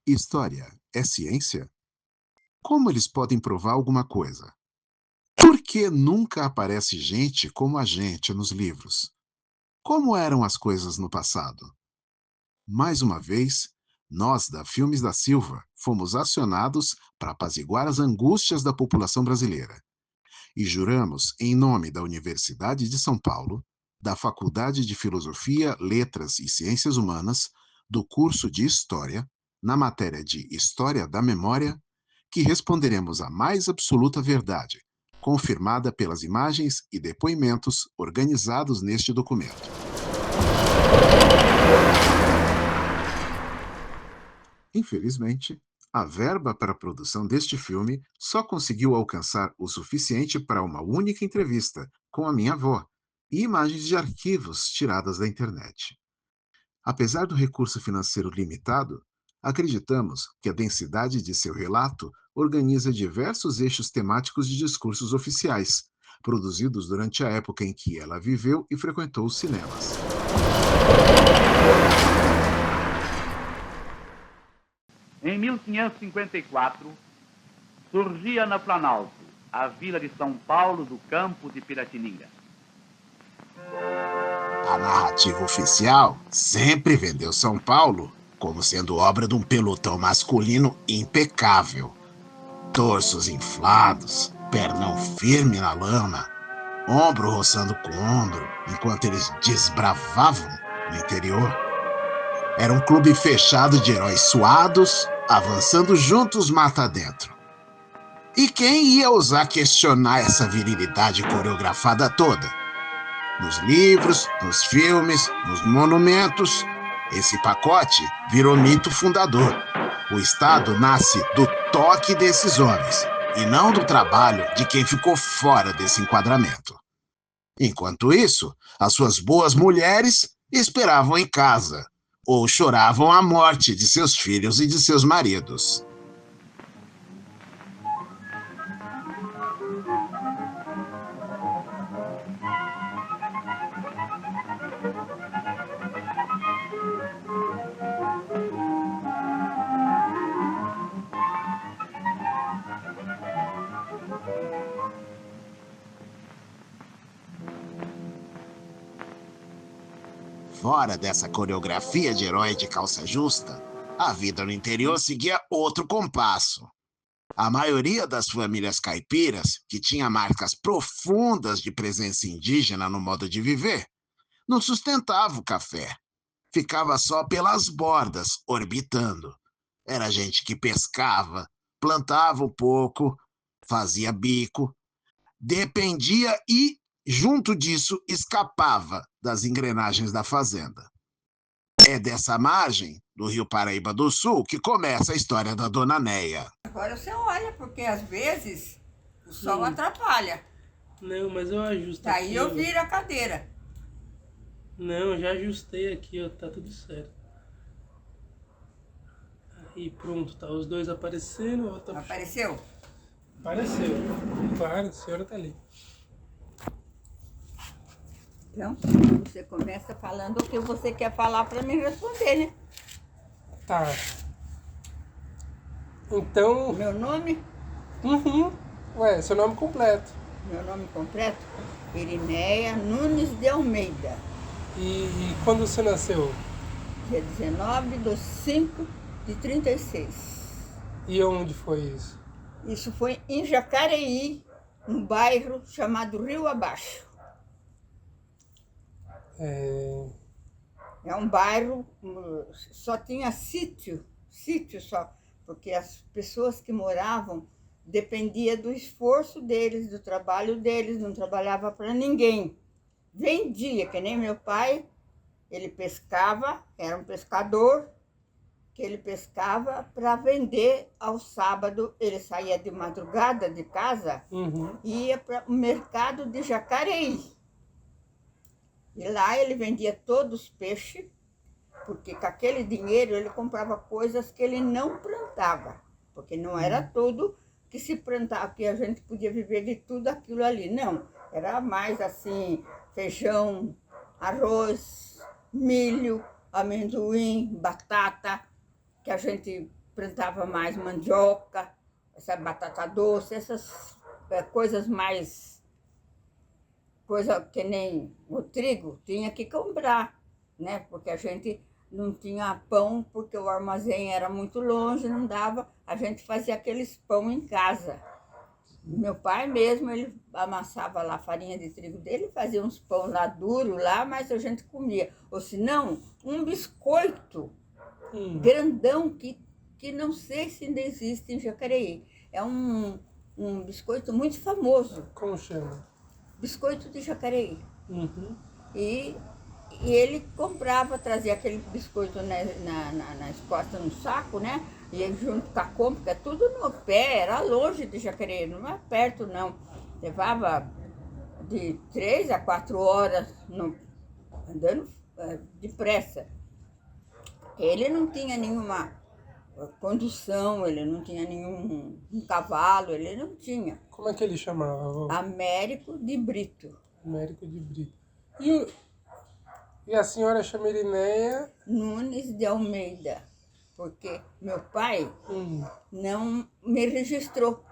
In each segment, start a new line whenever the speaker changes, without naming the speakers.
História é ciência? Como eles podem provar alguma coisa? Por que nunca aparece gente como a gente nos livros? Como eram as coisas no passado? Mais uma vez, nós da Filmes da Silva fomos acionados para apaziguar as angústias da população brasileira e juramos, em nome da Universidade de São Paulo, da Faculdade de Filosofia, Letras e Ciências Humanas, do curso de História, na matéria de História da Memória, que responderemos à mais absoluta verdade, confirmada pelas imagens e depoimentos organizados neste documento. Infelizmente, a verba para a produção deste filme só conseguiu alcançar o suficiente para uma única entrevista com a minha avó e imagens de arquivos tiradas da internet. Apesar do recurso financeiro limitado, acreditamos que a densidade de seu relato organiza diversos eixos temáticos de discursos oficiais, produzidos durante a época em que ela viveu e frequentou os cinemas.
Em 1554, surgia na Planalto, a vila de São Paulo do Campo de Piratininga.
A narrativa oficial sempre vendeu São Paulo como sendo obra de um pelotão masculino impecável. Torsos inflados, pernão firme na lama, ombro roçando com ombro, enquanto eles desbravavam no interior. Era um clube fechado de heróis suados, avançando juntos mata dentro. E quem ia ousar questionar essa virilidade coreografada toda? Nos livros, nos filmes, nos monumentos, esse pacote virou mito fundador. O Estado nasce do toque desses homens, e não do trabalho de quem ficou fora desse enquadramento. Enquanto isso, as suas boas mulheres esperavam em casa, ou choravam a morte de seus filhos e de seus maridos. Fora dessa coreografia de herói de calça justa, a vida no interior seguia outro compasso. A maioria das famílias caipiras, que tinha marcas profundas de presença indígena no modo de viver, não sustentava o café. Ficava só pelas bordas, orbitando. Era gente que pescava, plantava um pouco, fazia bico, dependia e, junto disso, escapava das engrenagens da fazenda. É dessa margem, do Rio Paraíba do Sul, que começa a história da Dona Neia.
Agora você olha, porque às vezes o sol atrapalha.
Não, mas eu ajusto
Daí
aqui.
eu viro a cadeira.
Não, eu já ajustei aqui, ó, tá tudo certo. Aí pronto, tá os dois aparecendo. Ó, tá...
Apareceu?
Apareceu. Claro, a senhora tá ali.
Então, você começa falando o que você quer falar para me responder, né?
Tá. Então...
Meu nome?
Ué, seu nome completo.
Meu nome completo? Irineia Nunes de Almeida.
E quando você nasceu?
Dia 19/5/36.
E onde foi isso?
Isso foi em Jacareí, um bairro chamado Rio Abaixo. É um bairro, só tinha sítio só, porque as pessoas que moravam dependiam do esforço deles, do trabalho deles, não trabalhava para ninguém. Vendia, que nem meu pai, ele pescava, era um pescador, que ele pescava para vender ao sábado. Ele saía de madrugada de casa e ia para o mercado de Jacareí. E lá ele vendia todos os peixes, porque com aquele dinheiro ele comprava coisas que ele não plantava, porque não era tudo que se plantava, que a gente podia viver de tudo aquilo ali. Não, era mais assim, feijão, arroz, milho, amendoim, batata, que a gente plantava mais mandioca, essa batata doce, essas coisas mais... Coisa que nem o trigo, tinha que comprar, né? Porque a gente não tinha pão, porque o armazém era muito longe, não dava. A gente fazia aqueles pão em casa. Meu pai mesmo, ele amassava lá a farinha de trigo dele, fazia uns pão lá duro lá, mas a gente comia. Ou se não, um biscoito grandão que não sei se ainda existe em Jacareí. É um biscoito muito famoso.
Como chama?
Biscoito de Jacareí.
Uhum.
E ele comprava, trazia aquele biscoito nas costas, no saco, né? E ele junto com a compra, tudo no pé, era longe de Jacareí, não era perto não. Levava de 3 a 4 horas andando depressa. Ele não tinha nenhuma condução, ele não tinha nenhum cavalo, ele não tinha.
Como é que ele chamava, avó?
Américo de Brito.
Américo de Brito. E a senhora chama Irineia?
Nunes de Almeida, porque meu pai não me registrou.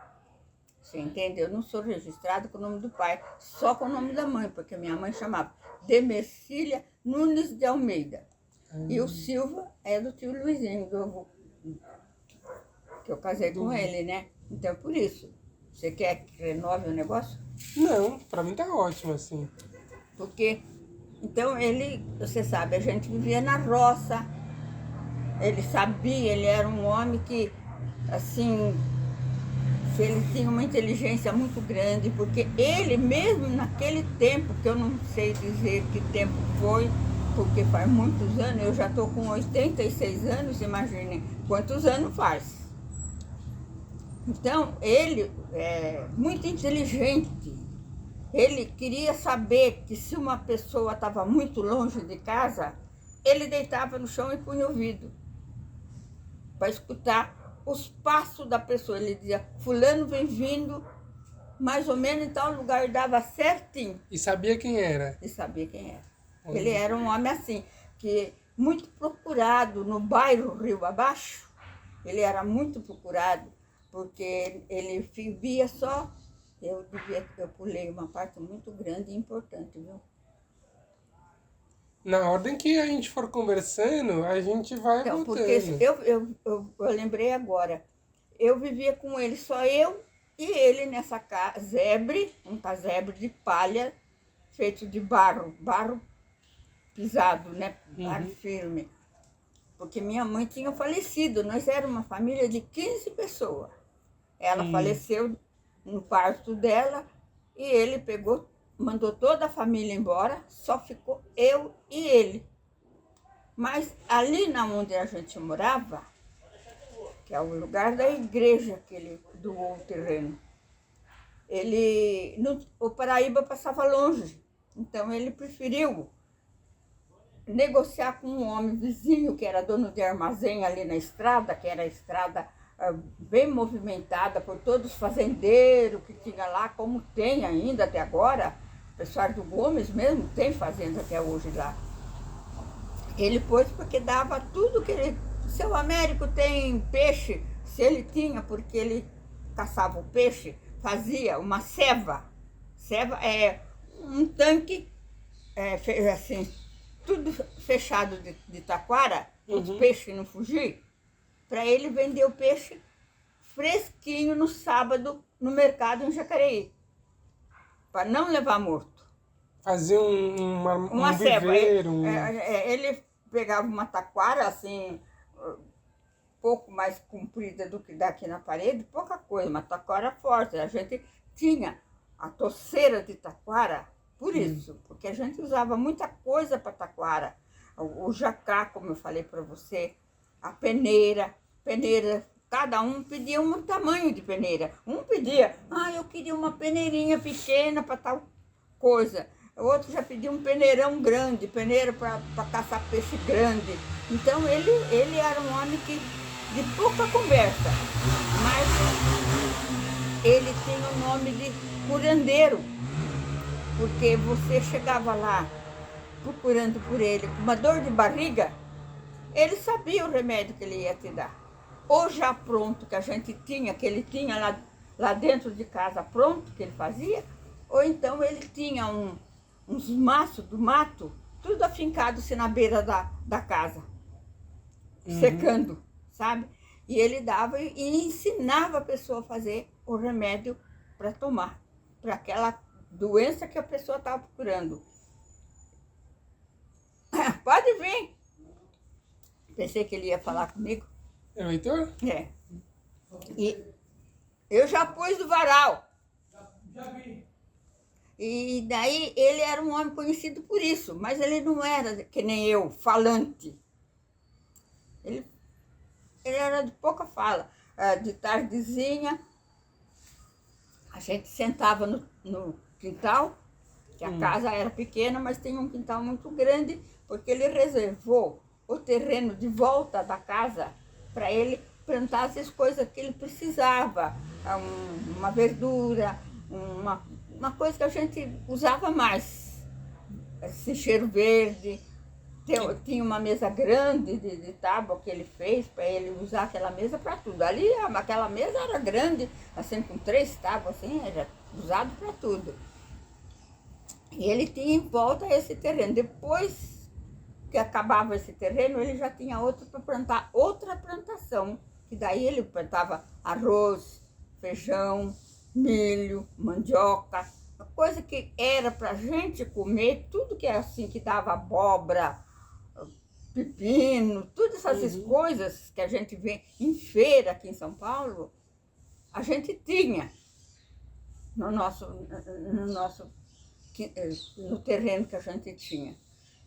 Você entende? Eu não sou registrado com o nome do pai, só com o nome da mãe, porque minha mãe chamava Demercília Nunes de Almeida. E o Silva é do tio Luizinho, do avô, que eu casei com ele, né? Então, por isso. Você quer que renove o negócio?
Não, pra mim tá ótimo assim.
Porque, então, ele, você sabe, a gente vivia na roça. Ele sabia, ele era um homem que, assim, ele tinha uma inteligência muito grande, porque ele mesmo naquele tempo, que eu não sei dizer que tempo foi, porque faz muitos anos, eu já estou com 86 anos, imagine quantos anos faz. Então, ele é muito inteligente. Ele queria saber que se uma pessoa estava muito longe de casa, ele deitava no chão e punha o ouvido para escutar os passos da pessoa. Ele dizia, fulano vem vindo, mais ou menos em tal lugar, dava certinho.
E sabia quem era?
E sabia quem era. Ele era um homem assim, que muito procurado no bairro Rio Abaixo. Ele era muito procurado, porque ele vivia só... Eu pulei uma parte muito grande e importante, viu?
Na ordem que a gente for conversando, a gente vai
Então,
voltando.
porque eu lembrei agora. Eu vivia com ele, só eu e ele nessa casebre, um casebre de palha, feito de barro pisado, né? Barro firme. Porque minha mãe tinha falecido, nós éramos uma família de 15 pessoas. Ela faleceu no parto dela e ele pegou, mandou toda a família embora, só ficou eu e ele. Mas ali na onde a gente morava, que é o lugar da igreja que ele doou o terreno, o Paraíba passava longe, então ele preferiu negociar com um homem vizinho que era dono de armazém ali na estrada, que era a estrada bem movimentada por todos os fazendeiros que tinha lá, como tem ainda até agora. O pessoal do Gomes mesmo tem fazenda até hoje lá. Ele pôs porque dava tudo que ele... Seu Américo tem peixe, se ele tinha, porque ele caçava o peixe, fazia uma ceva. Ceva é um tanque, assim, tudo fechado de taquara, os peixes não fugir, para ele vender o peixe fresquinho no sábado no mercado em Jacareí, para não levar morto.
Fazia uma
ceva.
viveiro.
Ele pegava uma taquara assim, pouco mais comprida do que daqui na parede, pouca coisa, uma taquara forte. A gente tinha a toceira de taquara, por isso, porque a gente usava muita coisa para taquara. O jacá, como eu falei para você, a peneira, cada um pedia um tamanho de peneira. Um pedia, eu queria uma peneirinha pequena para tal coisa. O outro já pedia um peneirão grande, peneira para caçar peixe grande. Então ele era um homem de pouca conversa, mas ele tinha o nome de curandeiro, porque você chegava lá procurando por ele com uma dor de barriga, ele sabia o remédio que ele ia te dar. ou já pronto, que a gente tinha, que ele tinha lá dentro de casa pronto, que ele fazia, ou então ele tinha uns maços do mato, tudo afincado-se na beira da casa, secando, sabe? E ele dava e ensinava a pessoa a fazer o remédio para tomar, para aquela doença que a pessoa estava procurando. Pode vir. Pensei que ele ia falar comigo.
É o Heitor?
É. E eu já pus do varal.
Já vi.
E daí ele era um homem conhecido por isso, mas ele não era que nem eu, falante. Ele era de pouca fala. De tardezinha, a gente sentava no quintal, que a casa era pequena, mas tinha um quintal muito grande, porque ele reservou o terreno de volta da casa para ele plantar as coisas que ele precisava. Uma verdura, uma coisa que a gente usava mais. Esse cheiro verde. Tinha uma mesa grande de tábua que ele fez para ele usar aquela mesa para tudo. Ali, aquela mesa era grande, assim, com 3 tábuas, assim, era usado para tudo. E ele tinha em volta esse terreno. Depois que acabava esse terreno, ele já tinha outro para plantar, outra plantação. Que daí ele plantava arroz, feijão, milho, mandioca, coisa que era para a gente comer, tudo que era assim, que dava abóbora, pepino, todas essas coisas que a gente vê em feira aqui em São Paulo, a gente tinha no terreno que a gente tinha.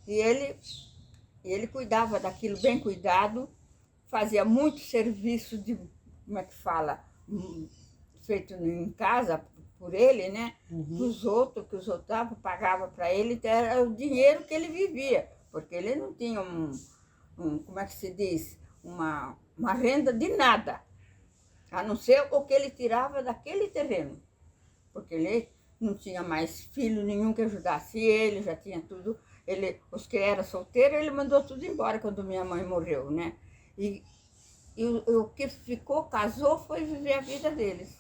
E ele cuidava daquilo bem cuidado, fazia muito serviço de, como é que fala, feito em casa por ele, né? Os outros, que os outros pagavam para ele, era o dinheiro que ele vivia, porque ele não tinha como é que se diz, uma renda de nada, a não ser o que ele tirava daquele terreno, porque ele não tinha mais filho nenhum que ajudasse ele, já tinha tudo, os que eram solteiros, ele mandou tudo embora quando minha mãe morreu, né? E o que ficou, casou, foi viver a vida deles.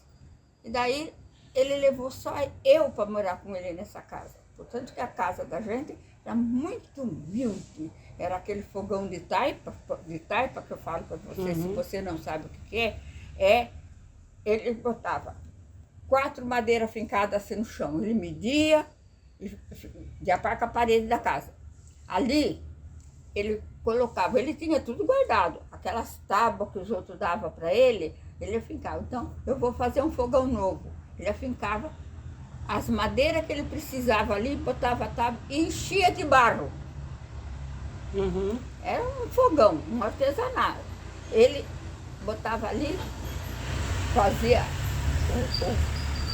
E daí ele levou só eu para morar com ele nessa casa. Portanto que a casa da gente era muito humilde. Era aquele fogão de taipa que eu falo para você, se você não sabe o que é, ele botava 4 madeiras fincadas assim no chão. Ele media de par com a parede da casa. Ali ele colocava, ele tinha tudo guardado. Aquelas tábuas que os outros davam para ele afincava. Então, eu vou fazer um fogão novo. Ele afincava as madeiras que ele precisava ali, botava a tábua e enchia de barro. Era um fogão, um artesanato. Ele botava ali, fazia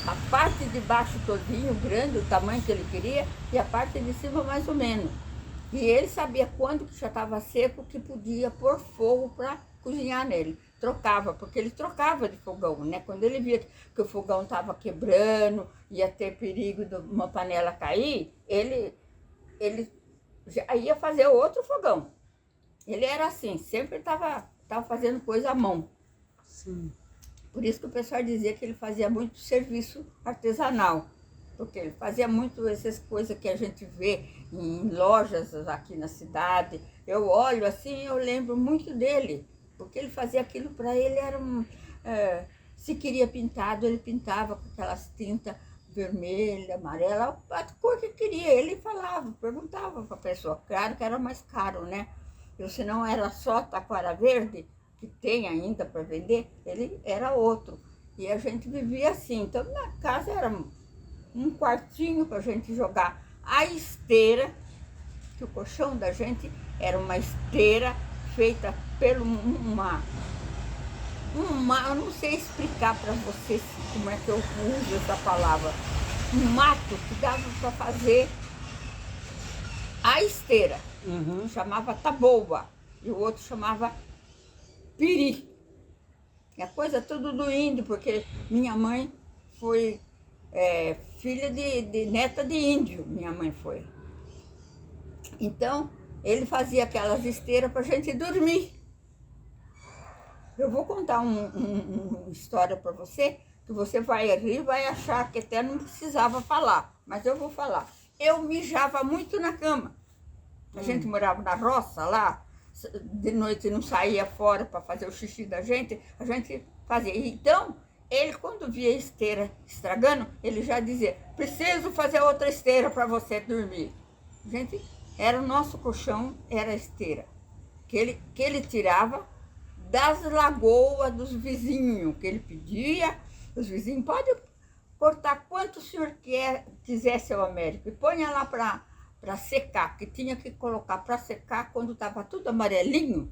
a parte de baixo todinho, grande, o tamanho que ele queria, e a parte de cima mais ou menos. E ele sabia quando que já estava seco, que podia pôr fogo para cozinhar nele. Trocava, porque ele trocava de fogão, né? Quando ele via que o fogão estava quebrando, ia ter perigo de uma panela cair, ele já ia fazer outro fogão. Ele era assim, sempre estava fazendo coisa à mão.
Sim.
Por isso que o pessoal dizia que ele fazia muito serviço artesanal, porque ele fazia muito essas coisas que a gente vê em lojas aqui na cidade. Eu olho assim, eu lembro muito dele, porque ele fazia aquilo para ele, era se queria pintado, ele pintava com aquelas tintas vermelha, amarela, a cor que queria. Ele falava, perguntava para a pessoa, claro que era mais caro, né? E se não era só taquara verde, que tem ainda para vender, ele era outro. E a gente vivia assim. Então, na casa era um quartinho para a gente jogar a esteira, que o colchão da gente era uma esteira feita por eu não sei explicar para você como é que eu uso essa palavra, um mato que dava para fazer a esteira. Chamava taboa, e o outro chamava piri. É coisa tudo do índio, porque minha mãe foi filha de neta de índio, minha mãe foi. Então, ele fazia aquelas esteiras para a gente dormir. Eu vou contar uma história para você, que você vai rir, vai achar que até não precisava falar, mas eu vou falar. Eu mijava muito na cama. A gente morava na roça lá, de noite não saía fora para fazer o xixi da gente, a gente fazia. Então, ele quando via a esteira estragando, ele já dizia, preciso fazer outra esteira para você dormir. Gente, era o nosso colchão, era a esteira, que ele tirava das lagoas dos vizinhos, que ele pedia, os vizinhos, pode cortar quanto o senhor quiser, seu Américo, e ponha lá para secar, que tinha que colocar para secar quando estava tudo amarelinho.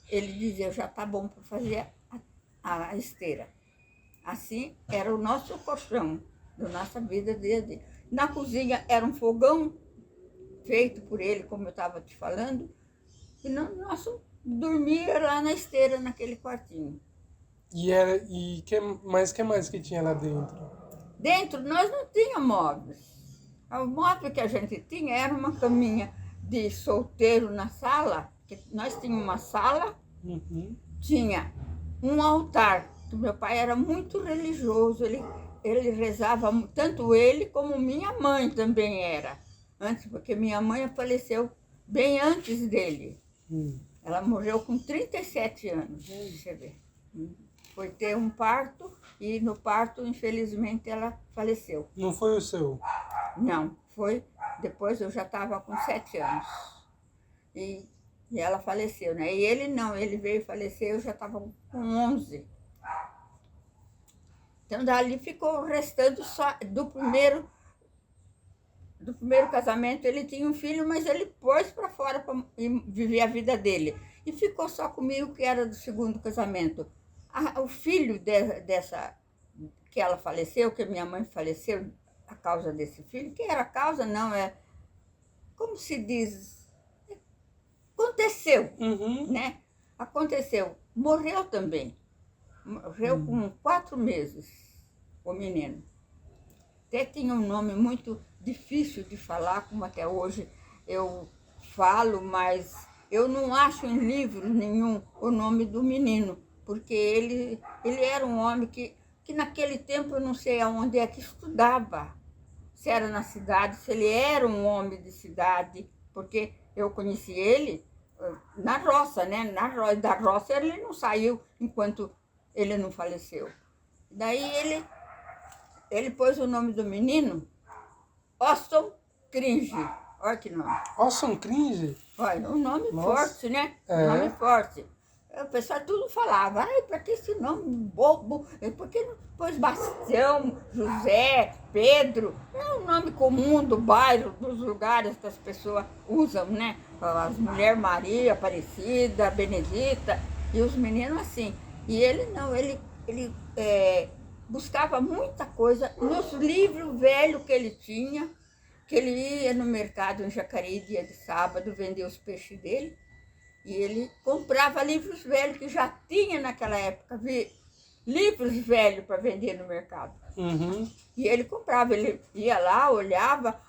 Ele dizia, já está bom para fazer a esteira. Assim era o nosso colchão, da nossa vida dia a dia. Na cozinha era um fogão feito por ele, como eu estava te falando, e nosso dormia lá na esteira, naquele quartinho.
E que mais que tinha lá dentro?
Dentro nós não tínhamos móveis. O móvel que a gente tinha era uma caminha de solteiro na sala, que nós tínhamos uma sala, tinha um altar, que meu pai era muito religioso, ele rezava, tanto ele como minha mãe também era, antes, porque minha mãe faleceu bem antes dele. Ela morreu com 37 anos, deixa eu ver. Foi ter um parto e no parto, infelizmente, ela faleceu.
Não foi o seu?
Não, foi depois eu já estava com 7 anos. E ela faleceu, né? E ele não, ele veio falecer, eu já estava com 11. Então, dali ficou o restante só do primeiro casamento. Ele tinha um filho, mas ele pôs para fora para viver a vida dele. E ficou só comigo, que era do segundo casamento. O filho dessa, que ela faleceu, que minha mãe faleceu, a causa desse filho, que era a causa, não, como se diz, aconteceu, né? Aconteceu, morreu também, morreu com 4 meses, o menino. Até tinha um nome muito difícil de falar, como até hoje eu falo, mas eu não acho em livro nenhum o nome do menino, porque ele era um homem que naquele tempo eu não sei aonde é que estudava, se era na cidade, se ele era um homem de cidade, porque eu conheci ele na roça, né? Da roça ele não saiu enquanto ele não faleceu. Daí ele pôs o nome do menino, Austin Cringe. Olha que nome.
Austin Cringe?
Olha, um nome forte, né? Um nome forte. O pessoal tudo falava, para que esse nome bobo? Por que não pôs Bastião, José, Pedro? É um nome comum do bairro, dos lugares que as pessoas usam, né? As mulheres Maria, Aparecida, Benedita, e os meninos assim. E ele não, ele buscava muita coisa nos livros velhos que ele tinha, que ele ia no mercado em Jacareí, dia de sábado, vender os peixes dele. E ele comprava livros velhos, que já tinha naquela época, livros velhos para vender no mercado. E ele comprava, ele ia lá, olhava,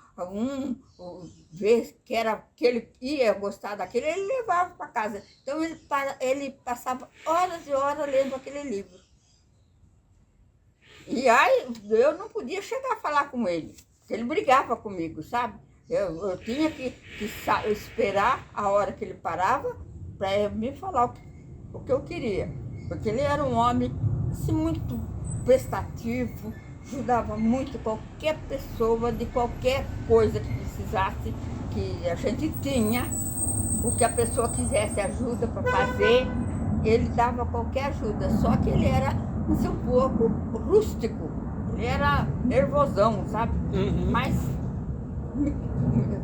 ver que ele ia gostar daquele, ele levava para casa. Então ele passava horas e horas lendo aquele livro. E aí eu não podia chegar a falar com ele, porque ele brigava comigo, sabe? Eu tinha que esperar a hora que ele parava para me falar o que eu queria. Porque ele era um homem assim, muito prestativo, ajudava muito qualquer pessoa de qualquer coisa que precisasse, que a gente tinha, o que a pessoa quisesse ajuda para fazer, ele dava qualquer ajuda. Só que ele era assim, um pouco rústico, ele era nervosão, sabe? Mas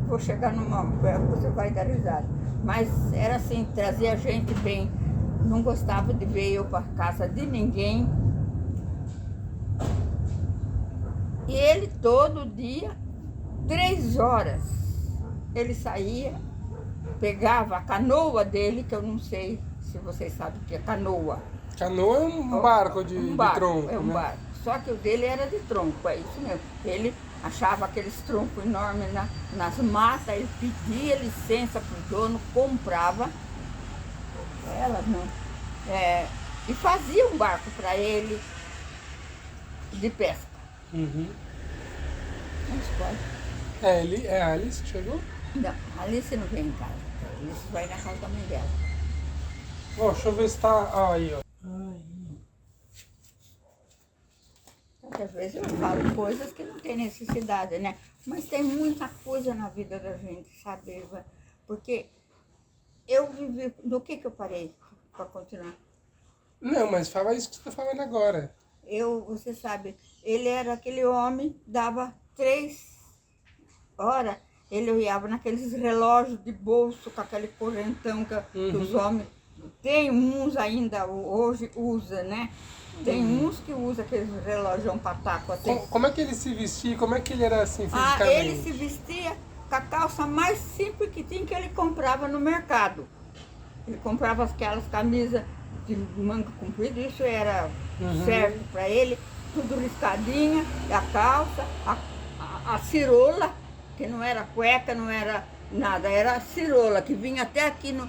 vou chegar numa, você vai dar risada. Mas era assim, trazia gente bem, não gostava de ver eu para casa de ninguém. E ele todo dia, 3 horas, ele saía, pegava a canoa dele, que eu não sei se vocês sabem o que é canoa.
Canoa é um barco de tronco,
é um barco. Só que o dele era de tronco, é isso mesmo. Ele achava aqueles troncos enormes nas matas, ele pedia licença para o dono, comprava. Ela não. e fazia um barco para ele de pesca.
Uhum.
Mas pode.
A Alice chegou?
Não, a Alice não vem em casa. A Alice vai na casa da mãe dela.
Ó, deixa eu ver se tá aí, ó.
Às vezes eu falo coisas que não tem necessidade, né? Mas tem muita coisa na vida da gente, sabe, Ivan? Porque eu vivi... Do que eu parei para continuar?
Não, mas fala isso que você tá falando agora.
Você sabe, ele era aquele homem, dava 3 horas, ele olhava naqueles relógios de bolso, com aquele correntão que os homens... Tem uns ainda, hoje usa, né? Tem uns que usam aqueles relógios pataco assim.
Como é que ele se vestia? Como é que ele era assim fisicamente?
Ele se vestia com a calça mais simples que tinha, que ele comprava no mercado. Ele comprava aquelas camisas de manga comprida, isso era certo para ele, tudo riscadinha, a calça, a cirola, que não era cueca, não era nada, era a cirola, que vinha até aqui no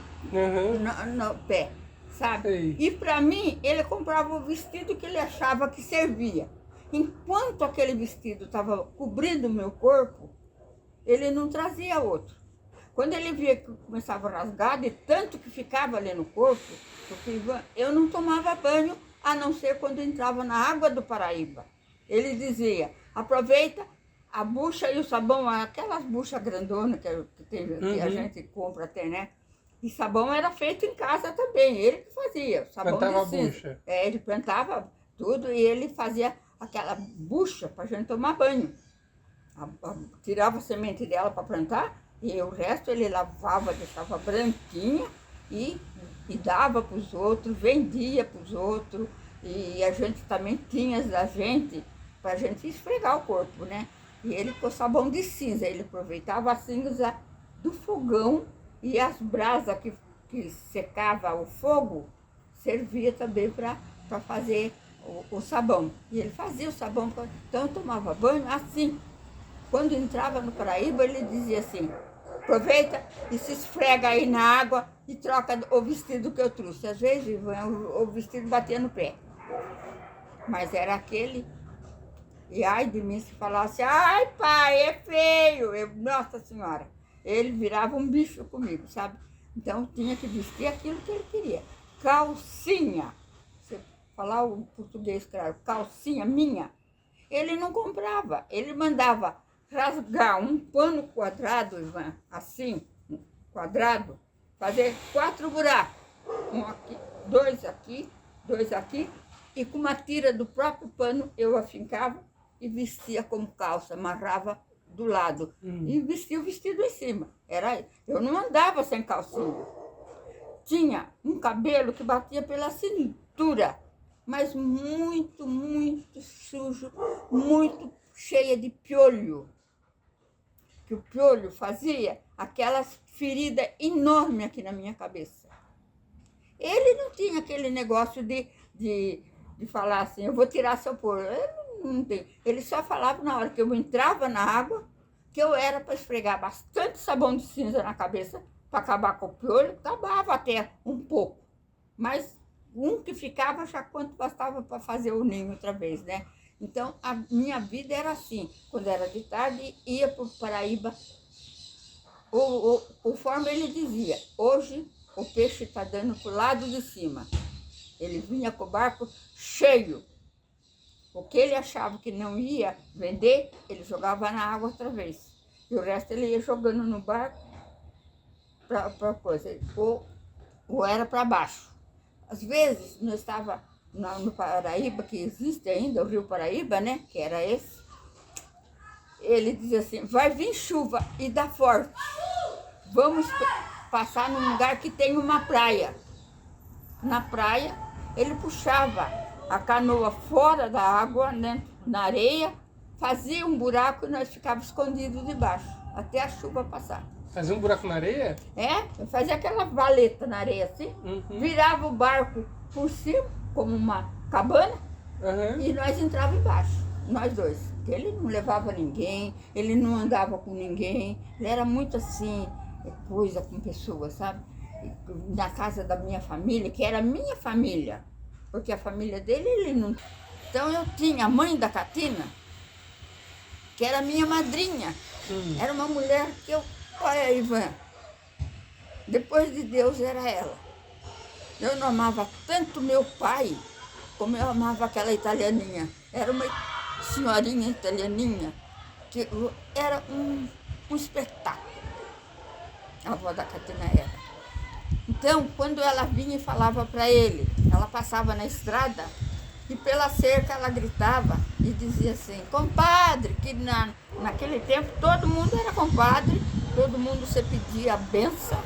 pé, sabe?
Sei.
E para mim, ele comprava o vestido que ele achava que servia. Enquanto aquele vestido estava cobrindo o meu corpo, ele não trazia outro. Quando ele via que começava a rasgar, de tanto que ficava ali no corpo, porque eu não tomava banho, a não ser quando entrava na água do Paraíba. Ele dizia, aproveita a bucha e o sabão, aquelas buchas grandonas que a gente compra até, né? E sabão era feito em casa também, ele que fazia. Sabão
plantava
de cinza.
bucha.
Ele plantava tudo e ele fazia aquela bucha para a gente tomar banho. Tirava a semente dela para plantar e o resto ele lavava, deixava branquinha e dava para os outros, vendia para os outros. E a gente também tinha da gente, para a gente esfregar o corpo, né? E ele com sabão de cinza, ele aproveitava a cinza do fogão e as brasas que secava o fogo, servia também para fazer o sabão. E ele fazia o sabão, então eu tomava banho assim. Quando entrava no Paraíba, ele dizia assim, aproveita e se esfrega aí na água e troca o vestido que eu trouxe. Às vezes o vestido batia no pé, mas era aquele. E ai de mim se falasse, ai pai, é feio. Nossa Senhora, ele virava um bicho comigo, sabe? Então tinha que vestir aquilo que ele queria. Calcinha, você falar o português claro, calcinha minha, ele não comprava, ele mandava rasgar um pano quadrado, Ivan, assim, quadrado, fazer 4 buracos, um aqui, 2 aqui, e com uma tira do próprio pano eu afincava e vestia como calça, amarrava do lado e vestia o vestido em cima. Eu não andava sem calcinha. Tinha um cabelo que batia pela cintura, mas muito, muito sujo, muito cheia de piolho. Que o piolho fazia aquelas feridas enormes aqui na minha cabeça. Ele não tinha aquele negócio de falar assim, eu vou tirar seu piolho. Não tem. Ele só falava na hora que eu entrava na água, que eu era para esfregar bastante sabão de cinza na cabeça, para acabar com o piolho, acabava até um pouco. Mas um que ficava já quanto bastava para fazer o ninho outra vez, né? Então, a minha vida era assim. Quando era de tarde, ia para o Paraíba. Conforme ele dizia, hoje o peixe está dando para o lado de cima. Ele vinha com o barco cheio. O que ele achava que não ia vender, ele jogava na água outra vez. E o resto ele ia jogando no barco para coisa. Ou era para baixo. Às vezes, nós estávamos no Paraíba, que existe ainda, o Rio Paraíba, né? Que era esse. Ele dizia assim, vai vir chuva e dá forte. Vamos passar num lugar que tem uma praia. Na praia, ele puxava a canoa fora da água, né, na areia, fazia um buraco e nós ficávamos escondidos debaixo, até a chuva passar.
Fazia um buraco na areia?
Fazia aquela valeta na areia assim, virava o barco por cima, como uma cabana, e nós entrávamos embaixo, nós dois. Ele não levava ninguém, ele não andava com ninguém, ele era muito assim, coisa com pessoas, sabe? na casa da minha família, que era minha família, porque a família dele, ele não... Então eu tinha a mãe da Catina, que era minha madrinha. Era uma mulher que eu... Olha, Ivan, depois de Deus era ela. Eu não amava tanto meu pai, como eu amava aquela italianinha. Era uma senhorinha italianinha, que era um espetáculo. A avó da Catina era. Então, quando ela vinha e falava para ele, ela passava na estrada e pela cerca ela gritava e dizia assim, compadre, que naquele tempo todo mundo era compadre, todo mundo se pedia a benção,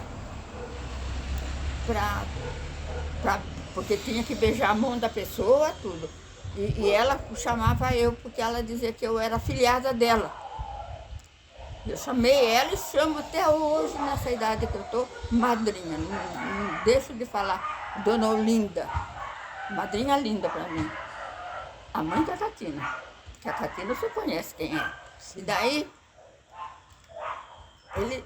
porque tinha que beijar a mão da pessoa, tudo. E ela chamava eu, porque ela dizia que eu era afilhada dela. Eu chamei ela e chamo até hoje, nessa idade que eu estou, madrinha. Não deixo de falar Dona Olinda. Madrinha linda para mim. A mãe da Catina. Que a Catina você conhece quem é. E daí, ele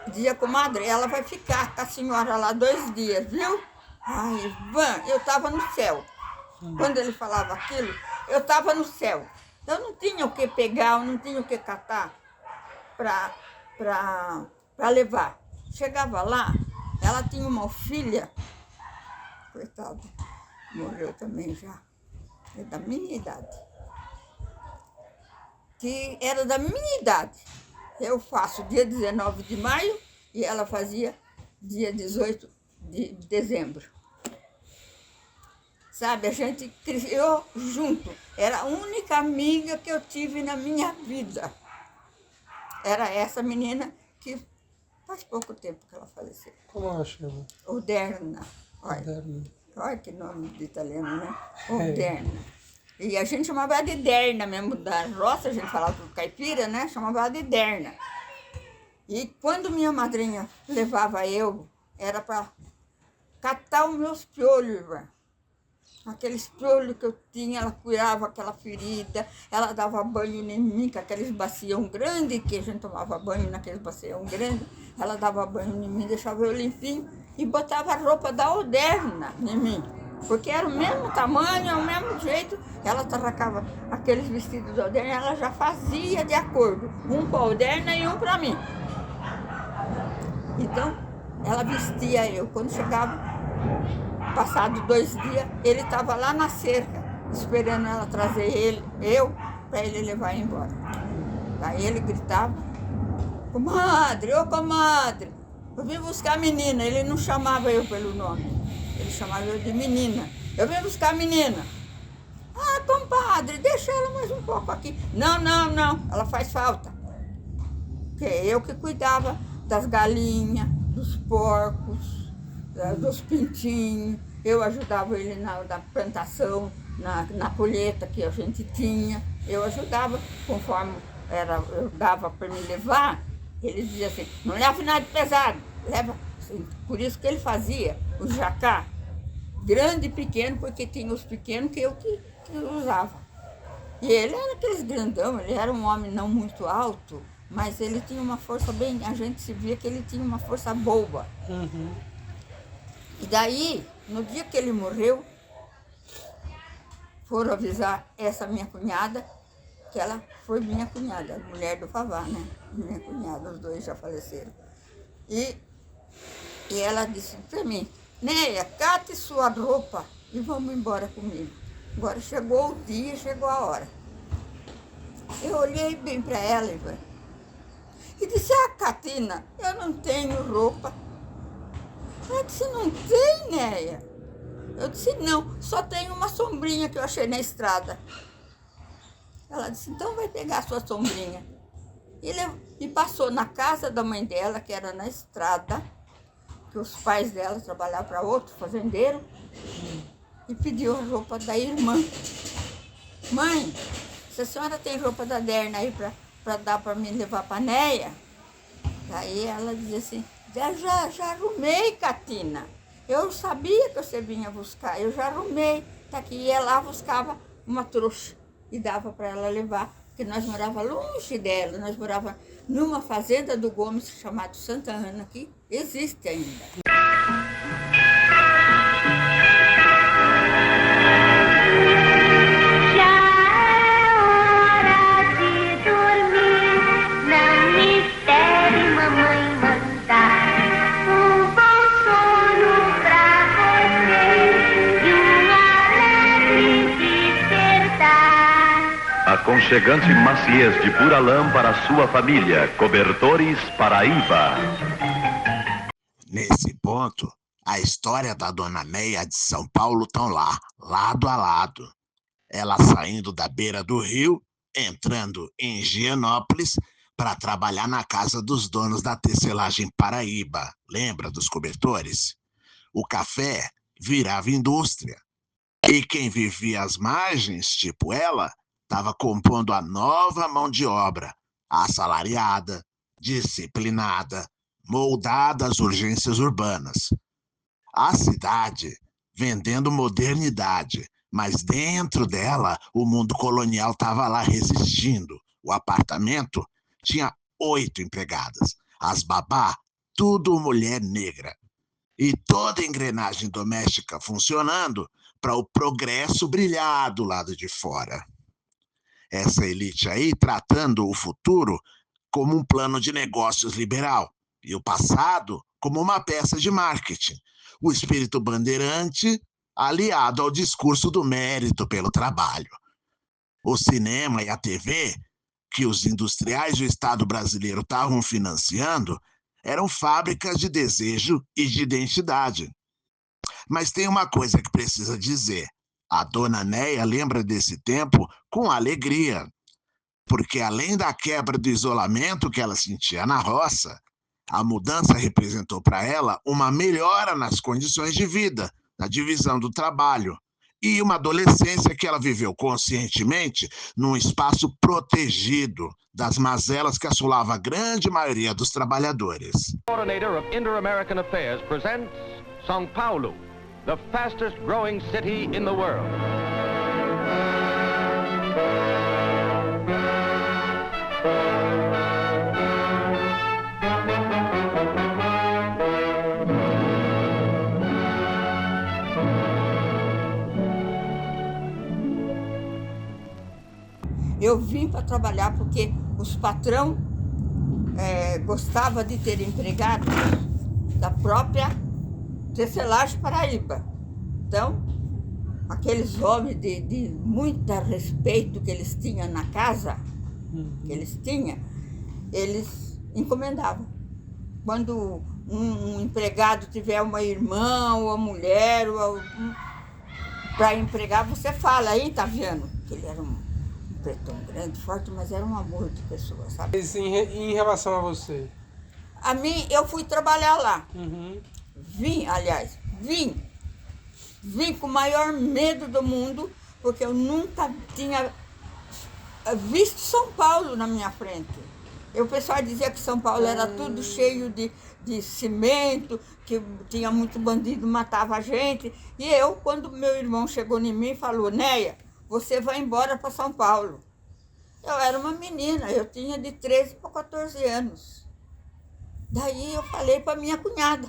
dizia, comadre, ela vai ficar com a senhora lá 2 dias, viu? Ai, Ivan, eu estava no céu. Quando ele falava aquilo, eu estava no céu. Eu não tinha o que pegar, eu não tinha o que catar para levar. Chegava lá, ela tinha uma filha, coitada, morreu também já, é da minha idade, que era da minha idade. Eu faço dia 19 de maio e ela fazia dia 18 de dezembro. Sabe, a gente criou junto. Era a única amiga que eu tive na minha vida. Era essa menina que faz pouco tempo que ela faleceu.
Como ela chama?
Oderna. Olha que nome de italiano, né? Oderna. E a gente chamava ela de Derna mesmo, da roça, a gente falava do caipira, né? Chamava ela de Derna. E quando minha madrinha levava eu, era para catar os meus piolhos, Ivan. Aqueles piolhos que eu tinha, ela curava aquela ferida, ela dava banho em mim, com aqueles bacião grandes, que a gente tomava banho naqueles bacião grandes, ela dava banho em mim, deixava eu limpinho e botava a roupa da Oderna em mim, porque era o mesmo tamanho, o mesmo jeito, ela tarracava aqueles vestidos da Oderna, ela já fazia de acordo, um para a Oderna e um para mim. Então, ela vestia eu, quando chegava, passado 2 dias, ele estava lá na cerca, esperando ela trazer eu para ele levar embora. Aí ele gritava, comadre, ô comadre, eu vim buscar a menina. Ele não chamava eu pelo nome, ele chamava eu de menina. Eu vim buscar a menina. Ah, compadre, deixa ela mais um pouco aqui. Não, ela faz falta. Porque eu que cuidava das galinhas, dos porcos, dos pintinhos, eu ajudava ele na plantação, na colheita que a gente tinha, eu ajudava, conforme eu dava para me levar, ele dizia assim, não leva nada de pesado, leva, assim, por isso que ele fazia o jacá, grande e pequeno, porque tinha os pequenos que eu usava. E ele era aqueles grandão, ele era um homem não muito alto, mas ele tinha uma força bem, a gente se via que ele tinha uma força boa. E daí, no dia que ele morreu, foram avisar essa minha cunhada, que ela foi minha cunhada, mulher do Vavá, né? Minha cunhada, os 2 já faleceram. E ela disse para mim, Neia, cate sua roupa e vamos embora comigo. Agora chegou o dia, chegou a hora. Eu olhei bem para ela, Ivan, e disse, Catina, eu não tenho roupa. Ela disse, não tem, Neia? Eu disse, não, só tenho uma sombrinha que eu achei na estrada. Ela disse, então vai pegar a sua sombrinha. E passou na casa da mãe dela, que era na estrada, que os pais dela trabalhavam para outro fazendeiro, e pediu a roupa da irmã. Mãe, se a senhora tem roupa da Derna aí para dar para mim levar para a Neia? Aí ela dizia assim, já arrumei, Catina. Eu sabia que você vinha buscar, eu já arrumei. Tá aqui, ia lá, buscava uma trouxa e dava para ela levar, porque nós morávamos longe dela, nós morávamos numa fazenda do Gomes chamada Santa Ana, que existe ainda.
aconchegante maciez de pura lã para sua família. Cobertores Paraíba.
Nesse ponto, a história da Dona Neia de São Paulo estão lá, lado a lado. Ela saindo da beira do rio, entrando em Higienópolis para trabalhar na casa dos donos da tecelagem Paraíba. Lembra dos cobertores? O café virava indústria. E quem vivia às margens, tipo ela, estava compondo a nova mão de obra, assalariada, disciplinada, moldada às urgências urbanas. A cidade vendendo modernidade, mas dentro dela o mundo colonial estava lá resistindo. O apartamento tinha 8 empregadas, as babá, tudo mulher negra. E toda a engrenagem doméstica funcionando para o progresso brilhar do lado de fora. Essa elite aí tratando o futuro como um plano de negócios liberal e o passado como uma peça de marketing. O espírito bandeirante aliado ao discurso do mérito pelo trabalho. O cinema e a TV, que os industriais do Estado brasileiro estavam financiando, eram fábricas de desejo e de identidade. Mas tem uma coisa que precisa dizer. A Dona Neia lembra desse tempo com alegria, porque além da quebra do isolamento que ela sentia na roça, a mudança representou para ela uma melhora nas condições de vida, na divisão do trabalho, e uma adolescência que ela viveu conscientemente num espaço protegido das mazelas que assolava a grande maioria dos trabalhadores.
Coordinator of Inter-American Affairs presents São Paulo, the fastest growing city in the world.
Eu vim para trabalhar porque os patrão gostavam de ter empregados da própria tecelagem Paraíba. Então, aqueles homens de muito respeito que eles tinham na casa, eles encomendavam. Quando um empregado tiver uma irmã ou uma mulher para empregar, você fala aí, tá vendo? Que ele era um pretão grande, forte, mas era um amor de pessoa, sabe?
Em relação a você?
A mim, eu fui trabalhar lá.
Uhum.
Vim com o maior medo do mundo, porque eu nunca tinha visto São Paulo na minha frente. O pessoal dizia que São Paulo era tudo cheio de cimento, que tinha muito bandido, matava a gente. E eu, quando meu irmão chegou em mim e falou, Neia, você vai embora para São Paulo. Eu era uma menina, eu tinha de 13 para 14 anos. Daí eu falei para minha cunhada.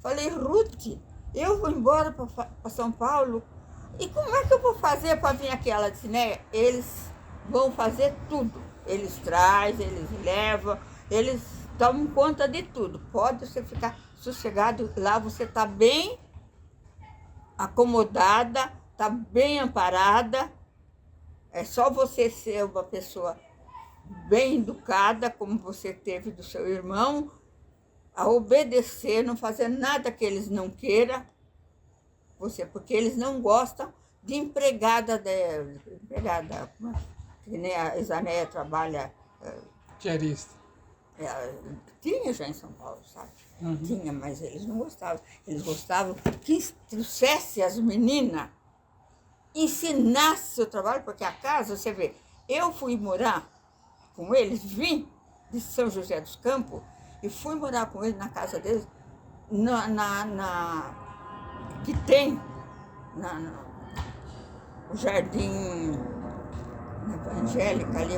Falei, Ruth, eu vou embora para São Paulo? E como é que eu vou fazer para vir aqui? Ela disse, Neia, eles vão fazer tudo. Eles trazem, eles levam, eles tomam conta de tudo. Pode você ficar sossegado, lá você está bem acomodada, está bem amparada. É só você ser uma pessoa bem educada, como você teve do seu irmão, a obedecer, não fazer nada que eles não queiram, porque eles não gostam de empregada, que nem a Isanéia trabalha...
Diarista.
Tinha já em São Paulo, sabe?
Uhum.
Tinha, mas eles não gostavam. Eles gostavam que trouxesse as meninas, ensinasse o trabalho, porque a casa, você vê, eu fui morar com eles, vim de São José dos Campos, e fui morar com eles na casa deles, que tem o Jardim Evangélica, ali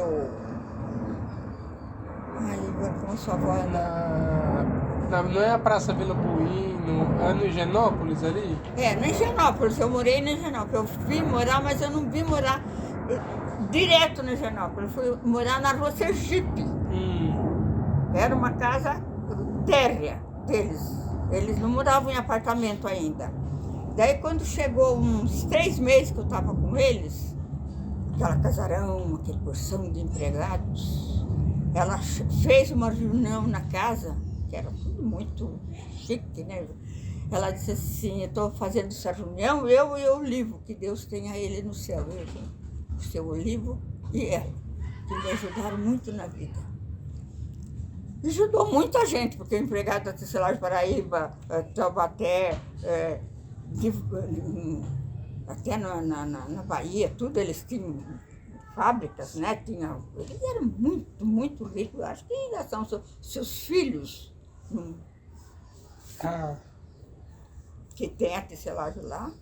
como sua avó
não é a Praça Vila Bueno, é no Higienópolis ali?
É, no Higienópolis, eu morei no Higienópolis. Eu vim morar, mas eu não vim morar direto no Higienópolis, eu fui morar na Rua Sergipe. Era uma casa térrea deles. Eles não moravam em apartamento ainda. Daí, quando chegou uns 3 meses que eu estava com eles, aquela casarão, aquele porção de empregados. Ela fez uma reunião na casa, que era tudo muito chique, né? Ela disse assim, eu estou fazendo essa reunião, eu e o Olivo, que Deus tenha ele no céu. O seu Olivo e ela, que me ajudaram muito na vida. E ajudou muita gente, porque empregado da Tecelagem Paraíba, Taubaté, até na Bahia, tudo, eles tinham fábricas, né? Eles eram muito, muito ricos. Acho que ainda são seus filhos. Que tem a tecelagem lá.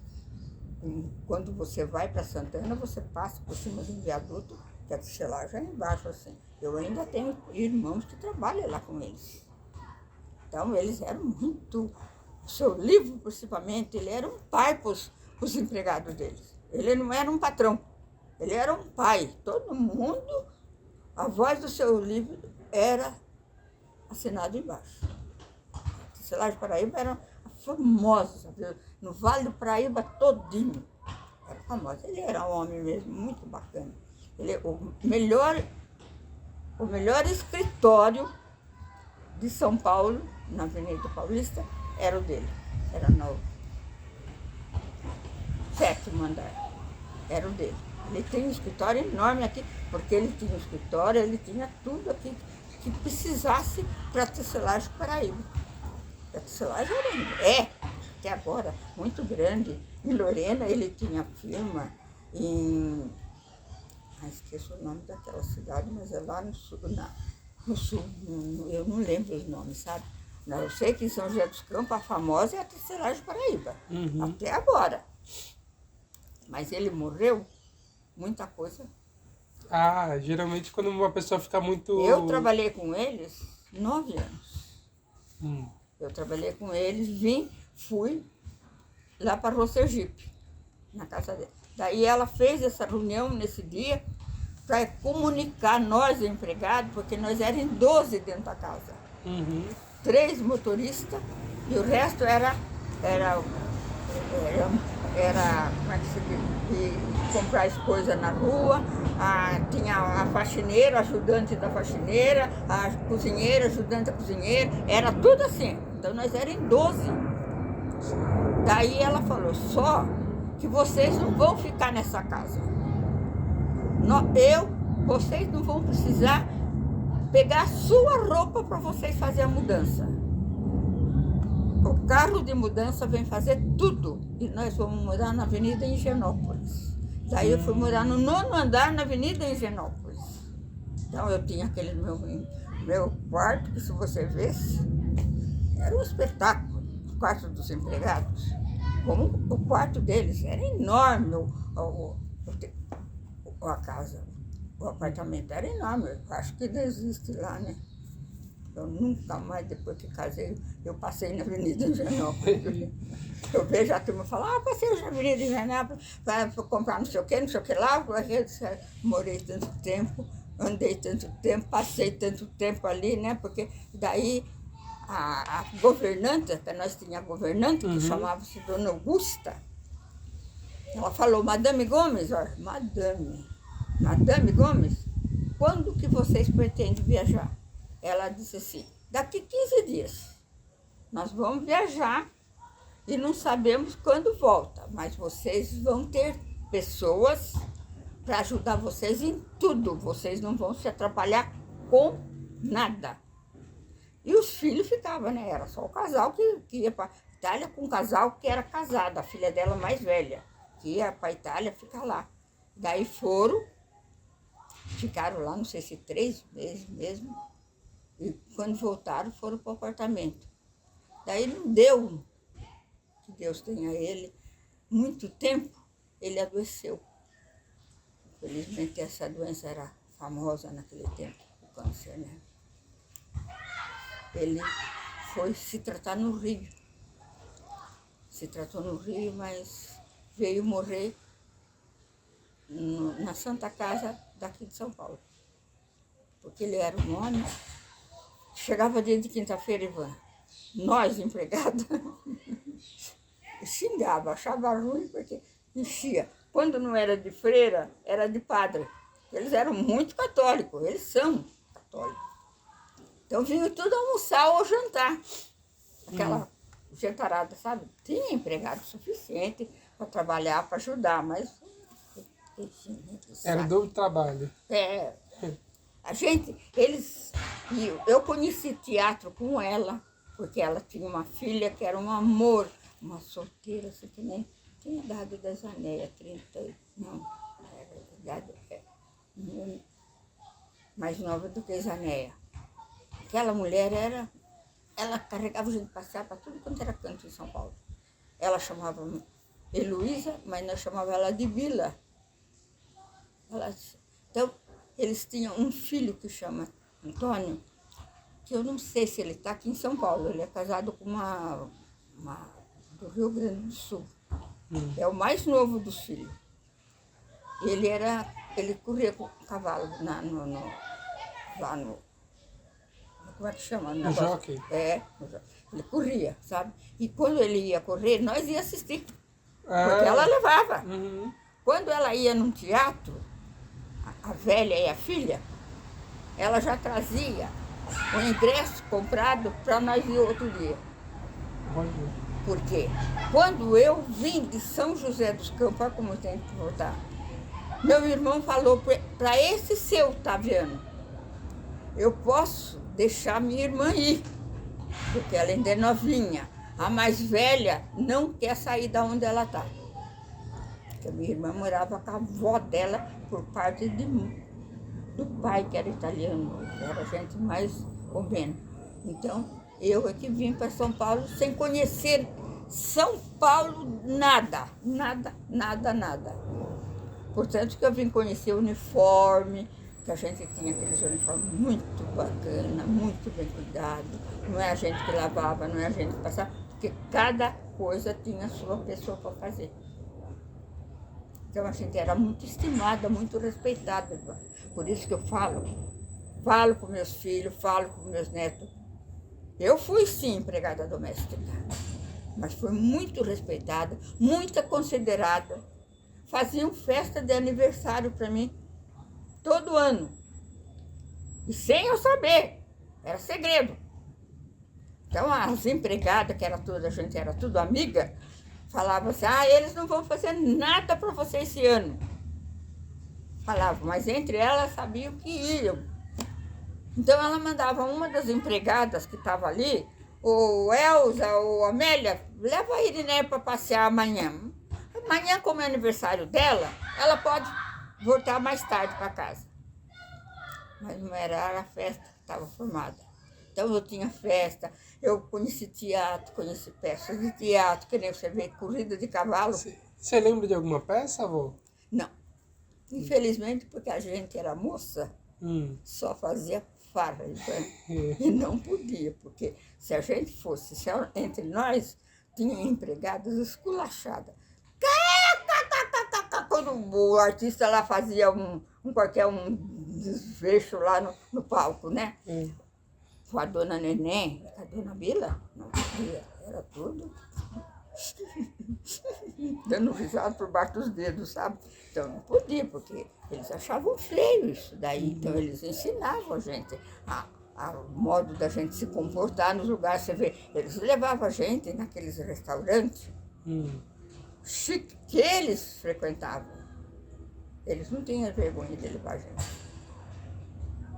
Quando você vai para Santana, você passa por cima de um viaduto, que a tecelagem é embaixo, assim. Eu ainda tenho irmãos que trabalham lá com eles. Então, eles eram muito... O seu Olivo, principalmente, ele era um pai para os empregados deles. Ele não era um patrão, ele era um pai. Todo mundo, a voz do seu Olivo era assinada embaixo. A Tecelagem Paraíba era famosa, no Vale do Paraíba todinho. Era famosa. Ele era um homem mesmo, muito bacana. Ele, o melhor escritório de São Paulo, na Avenida Paulista, era o dele. Era no 7º andar. Era o dele. Ele tem um escritório enorme aqui, porque ele tinha um escritório, ele tinha tudo aqui que precisasse para a Tecelagem Paraíba. A tecelagem até agora, muito grande. Em Lorena ele tinha firma em... esqueço o nome daquela cidade, mas é lá no sul, eu não lembro os nomes, sabe? Eu sei que em São José dos Campos a famosa é a Tecelagem Paraíba, até agora. Mas ele morreu, muita coisa.
Geralmente quando uma pessoa fica muito...
Eu trabalhei com eles 9 anos. Eu trabalhei com eles, fui lá para Rua Sergipe, na casa dele. Daí ela fez essa reunião nesse dia para comunicar nós, empregados, porque nós éramos 12 dentro da casa. 3 motoristas e o resto era como é que se diz? Comprar as coisas na rua, tinha a faxineira, ajudante da faxineira, a cozinheira, ajudante da cozinheira, era tudo assim. Então nós éramos 12. Daí ela falou, só que vocês não vão ficar nessa casa. Vocês não vão precisar pegar a sua roupa para vocês fazerem a mudança. O carro de mudança vem fazer tudo. E nós vamos morar na Avenida Higienópolis. Daí eu fui morar no 9º andar na Avenida Higienópolis. Então eu tinha aquele meu quarto, que se você visse, era um espetáculo. O quarto dos empregados. Como o quarto deles era enorme. A casa, o apartamento era enorme. Eu acho que não existe lá, né? Eu nunca mais, depois que casei, eu passei na Avenida Higienópolis. Eu vejo a turma falar, passei na Avenida Higienópolis para comprar não sei o que lá. Eu morei tanto tempo, andei tanto tempo, passei tanto tempo ali, né? Porque daí a governanta, que nós tínhamos a governanta, que chamava-se Dona Augusta, ela falou, Madame Gomes, ó, Madame Gomes, quando que vocês pretendem viajar? Ela disse assim, daqui 15 dias, nós vamos viajar e não sabemos quando volta, mas vocês vão ter pessoas para ajudar vocês em tudo, vocês não vão se atrapalhar com nada. E os filhos ficavam, né? Era só o casal que ia para a Itália com um casal que era casado, a filha dela mais velha, que ia para a Itália ficar lá. Daí ficaram lá, não sei se 3 meses mesmo, e quando voltaram foram para o apartamento. Daí não deu, que Deus tenha ele, muito tempo, ele adoeceu. Infelizmente essa doença era famosa naquele tempo, o câncer, né? Ele foi se tratar no Rio. Se tratou no Rio, mas veio morrer na Santa Casa daqui de São Paulo. Porque ele era um homem. Chegava dia de quinta-feira, Ivan, nós, empregados, xingava, achava ruim porque enchia. Quando não era de freira, era de padre. Eles eram muito católicos, eles são católicos. Então vinham tudo almoçar ou jantar. Aquela jantarada, sabe? Tinha empregado suficiente para trabalhar, para ajudar, mas...
Era duro trabalho.
É. A gente, eles... Eu conheci teatro com ela, porque ela tinha uma filha que era um amor, uma solteira, assim, que nem tinha idade da Zanéia, 30... Não, era idade... mais nova do que Zanéia. Aquela mulher ela carregava a gente passear para tudo quanto era canto em São Paulo. Ela chamava Heloísa, mas nós chamávamos ela de Bila. Então, eles tinham um filho que chama Antônio, que eu não sei se ele está aqui em São Paulo. Ele é casado com uma do Rio Grande do Sul. É o mais novo dos filhos. Ele corria com o cavalo lá no... Como é que chama?
No jockey.
É, ele corria, sabe? E quando ele ia correr, nós ia assistir. Porque ela levava.
Uhum.
Quando ela ia num teatro, a velha e a filha, ela já trazia o ingresso comprado para nós ir outro dia. Porque quando eu vim de São José dos Campos, olha como eu tenho que voltar, meu irmão falou para esse seu Taviano, eu posso deixar minha irmã ir, porque ela ainda é novinha. A mais velha não quer sair da onde ela está. Porque a minha irmã morava com a avó dela por parte do pai, que era italiano, era gente mais ou menos. Então, eu é que vim para São Paulo sem conhecer São Paulo nada. Portanto, que eu vim conhecer o uniforme, que a gente tinha aqueles uniformes muito bacana, muito bem cuidado. Não é a gente que lavava, não é a gente que passava, porque cada coisa tinha a sua pessoa para fazer. Então a gente era muito estimada, muito respeitada. Por isso que eu falo com meus filhos, falo com meus netos. Eu fui sim empregada doméstica, mas fui muito respeitada, muito considerada. Faziam festa de aniversário para mim todo ano. E sem eu saber, era segredo. Então as empregadas, que a gente era tudo amiga, falavam assim, eles não vão fazer nada para você esse ano. Falavam, mas entre elas sabiam que iam. Então ela mandava uma das empregadas que estava ali, ou Elza, ou Amélia, leva a Irineia para passear amanhã. Amanhã, como é aniversário dela, ela pode voltar mais tarde para casa. Mas não era a festa que estava formada. Então eu tinha festa, eu conheci teatro, conheci peças de teatro, que nem você vê, corrida de cavalo.
Você lembra de alguma peça, avó?
Não. Infelizmente, porque a gente era moça, só fazia farra. E não podia, porque se a gente fosse, entre nós, tinha empregadas esculachadas. Quando o artista lá fazia qualquer desfecho lá no palco, né? Com a dona Neném, a dona Bila, não podia, era tudo dando risada por baixo dos dedos, sabe? Então não podia, porque eles achavam feio isso daí, então eles ensinavam a gente o modo da gente se comportar nos lugares. Você vê, eles levavam a gente naqueles restaurantes chique que eles frequentavam. Eles não tinham vergonha de levar a gente.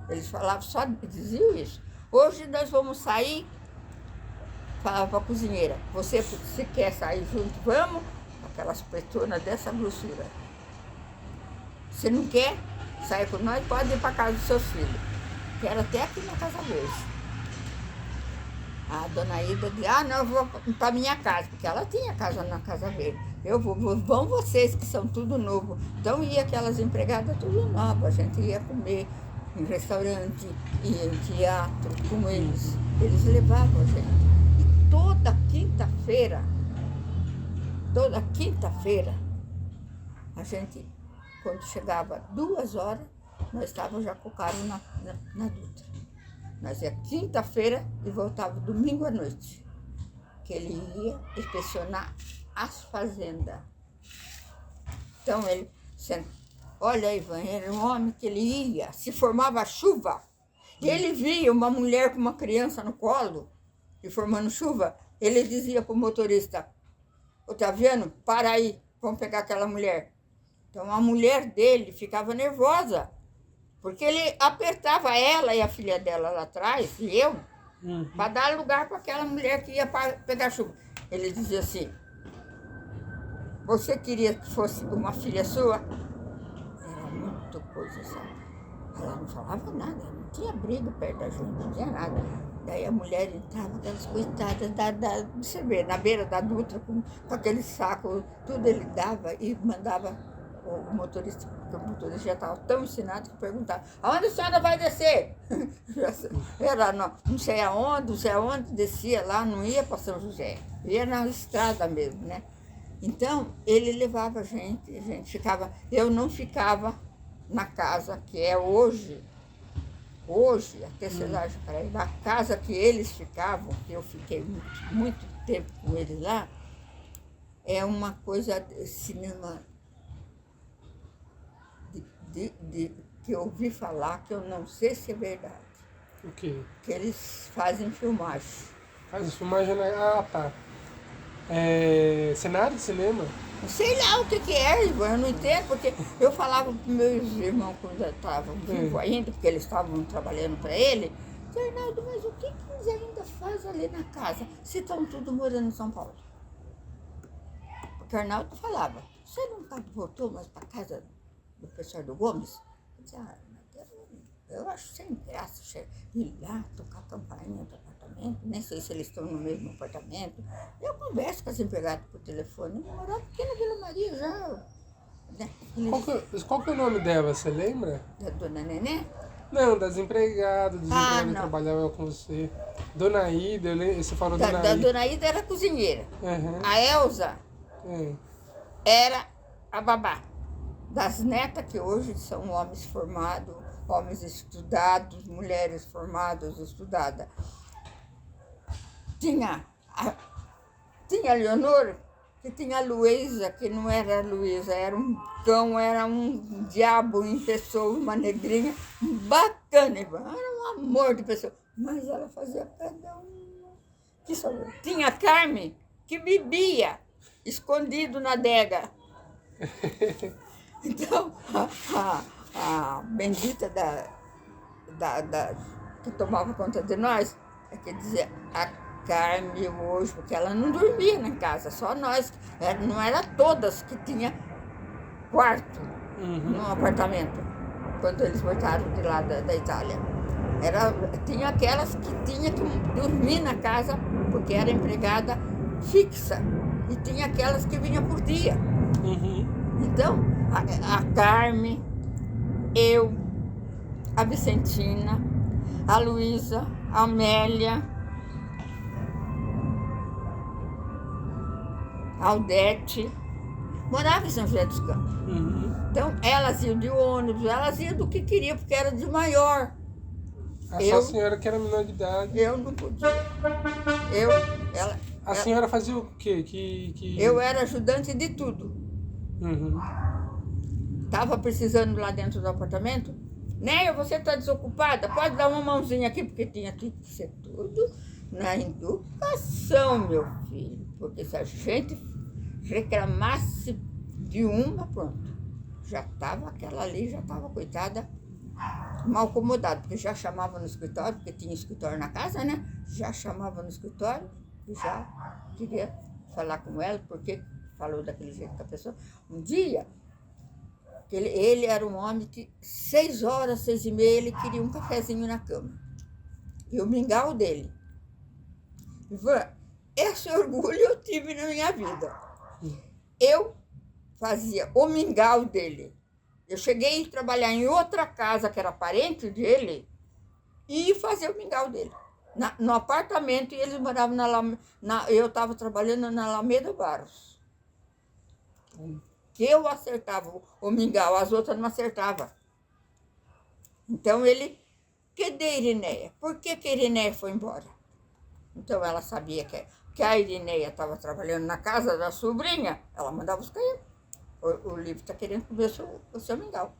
Eles falavam, só diziam isso. Hoje nós vamos sair, falava para a cozinheira, você se quer sair junto, vamos? Aquelas petonas dessa grossura. Se não quer sair com nós, pode ir para casa dos seus filhos. Que era até aqui na Casa Verde. A dona Ida dizia, não, eu vou para minha casa, porque ela tinha casa na Casa Verde. Eu vão vocês que são tudo novo. Então ia aquelas empregadas tudo novas, a gente ia comer em restaurante, ia em teatro com eles. Eles levavam a gente. E toda quinta-feira, a gente, quando chegava 2 horas, nós estávamos já com o carro na Dutra. Nós ia quinta-feira e voltava domingo à noite, que ele ia inspecionar as fazendas. Então ele, olha, Ivan, era um homem que ele ia, se formava chuva, e ele via uma mulher com uma criança no colo, e formando chuva, ele dizia para o motorista, Otaviano, para aí, vamos pegar aquela mulher. Então a mulher dele ficava nervosa, porque ele apertava ela e a filha dela lá atrás, e eu, para dar lugar para aquela mulher que ia pegar chuva. Ele dizia assim, você queria que fosse uma filha sua? Era muita coisa, sabe? Ela não falava nada, não tinha briga perto da gente, não tinha nada. Daí a mulher entrava, aquelas coitadas, você vê, na beira da Dutra, com aquele saco, tudo ele dava e mandava o motorista, porque o motorista já estava tão ensinado que perguntava, aonde a senhora vai descer? Era não sei aonde, descia lá, não ia para São José, ia na estrada mesmo, né? Então, ele levava a gente ficava, eu não ficava na casa que é hoje, a tecelagem Paraíba, a casa que eles ficavam, que eu fiquei muito tempo com eles lá, é uma coisa de cinema que eu ouvi falar, que eu não sei se é verdade.
O quê?
Que eles fazem filmagem.
Fazem filmagem, né? Ah, tá. Cenário de cinema?
Não sei lá o que é, Ivan, eu não entendo, porque eu falava para meus irmãos quando estavam vivos ainda, porque eles estavam trabalhando para ele, Arnaldo, mas o que eles ainda fazem ali na casa, se estão tudo morando em São Paulo? Porque Arnaldo falava, você nunca voltou mais para casa do pessoal do Gomes? Eu dizia, eu acho sem graça ir lá, tocar campainha do apartamento, nem sei se eles estão no mesmo apartamento. Eu converso com as empregadas por telefone, eu morava aqui na Vila Maria já. Né?
Qual que é o nome dela, você lembra?
Da Dona Nenê?
Não, das empregadas, dos empregados que
não.
trabalhavam com você. Dona Ida, você falou
Da
Dona Ida.
Dona Ida era cozinheira.
Uhum.
A Elza
É.
era a babá. Das netas que hoje são homens formados, homens estudados, mulheres formadas, estudadas. Tinha a Leonor, que tinha a Luísa, que não era a Luísa, era um cão, era um diabo em pessoa, uma negrinha bacana, era um amor de pessoa. Mas ela fazia cada um. Tinha a Carmen, que bebia, escondido na adega. Então, a bendita que tomava conta de nós, quer dizer, a Carmen hoje, porque ela não dormia na casa, só nós, não era todas que tinha quarto no apartamento, quando eles voltaram de lá da Itália. Tinha aquelas que tinha que dormir na casa, porque era empregada fixa, e tinha aquelas que vinham por dia. Então, a Carmen, eu, a Vicentina, a Luísa, a Amélia, a Aldete, moravam em São José dos Campos. Então, elas iam de ônibus, elas iam do que queriam, porque era de maior.
Só a senhora que era menor de idade.
Eu não podia.
A senhora fazia o quê?
Eu era ajudante de tudo. Estava precisando lá dentro do apartamento. Néia, você está desocupada? Pode dar uma mãozinha aqui, porque tinha que ser tudo na educação, meu filho. Porque se a gente reclamasse de uma, pronto. Já estava, aquela ali já estava, coitada, mal acomodada, porque já chamava no escritório, porque tinha escritório na casa, né? Já chamava no escritório e já queria falar com ela, porque falou daquele jeito com a pessoa. Um dia, ele era um homem que 6 horas, 6h30, ele queria um cafezinho na cama. E o mingau dele. Ivan, esse orgulho eu tive na minha vida. Eu fazia o mingau dele. Eu cheguei a trabalhar em outra casa, que era parente dele, e fazer o mingau dele. No apartamento, e eles moravam eu estava trabalhando na Alameda Barros. Que eu acertava o mingau, as outras não acertavam. Então ele, cadê a Irineia? Por que a Irineia foi embora? Então ela sabia que a Irineia estava trabalhando na casa da sobrinha, ela mandava buscar ele. o livro está querendo comer o seu mingau.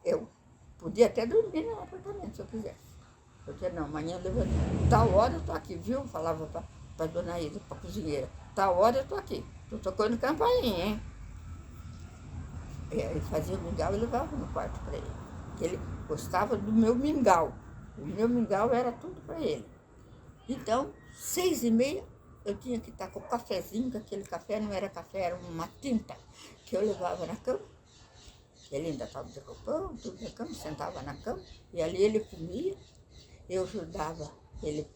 Eu podia até dormir no apartamento se eu quisesse. Porque não, amanhã eu levanto, tal hora eu tô aqui, viu? Falava para dona Ida, para cozinheira, tal hora eu tô aqui, tô tocando campainha, hein? E aí fazia o mingau e levava no quarto para ele. Porque ele gostava do meu mingau. O meu mingau era tudo para ele. Então, 6h30, eu tinha que estar com o cafezinho, que aquele café não era café, era uma tinta, que eu levava na cama. Ele ainda estava de roupão, tudo na cama, sentava na cama, e ali ele comia. Eu ajudava ele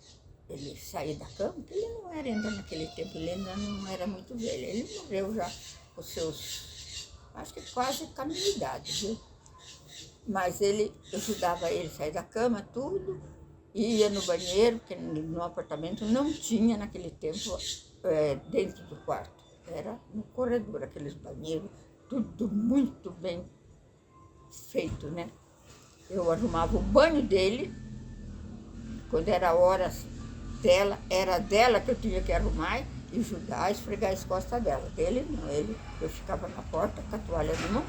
sair da cama, porque ele não era ainda naquele tempo, ele ainda não era muito velho. Ele morreu já com seus, acho que quase com a minha idade, viu? Mas ele ajudava ele a sair da cama, tudo, ia no banheiro, porque no apartamento não tinha naquele tempo dentro do quarto. Era no corredor, aqueles banheiros, tudo muito bem feito, né? Eu arrumava o banho dele. Quando era hora dela, era dela que eu tinha que arrumar e ajudar a esfregar as costas dela. Dele não, eu ficava na porta com a toalha de mão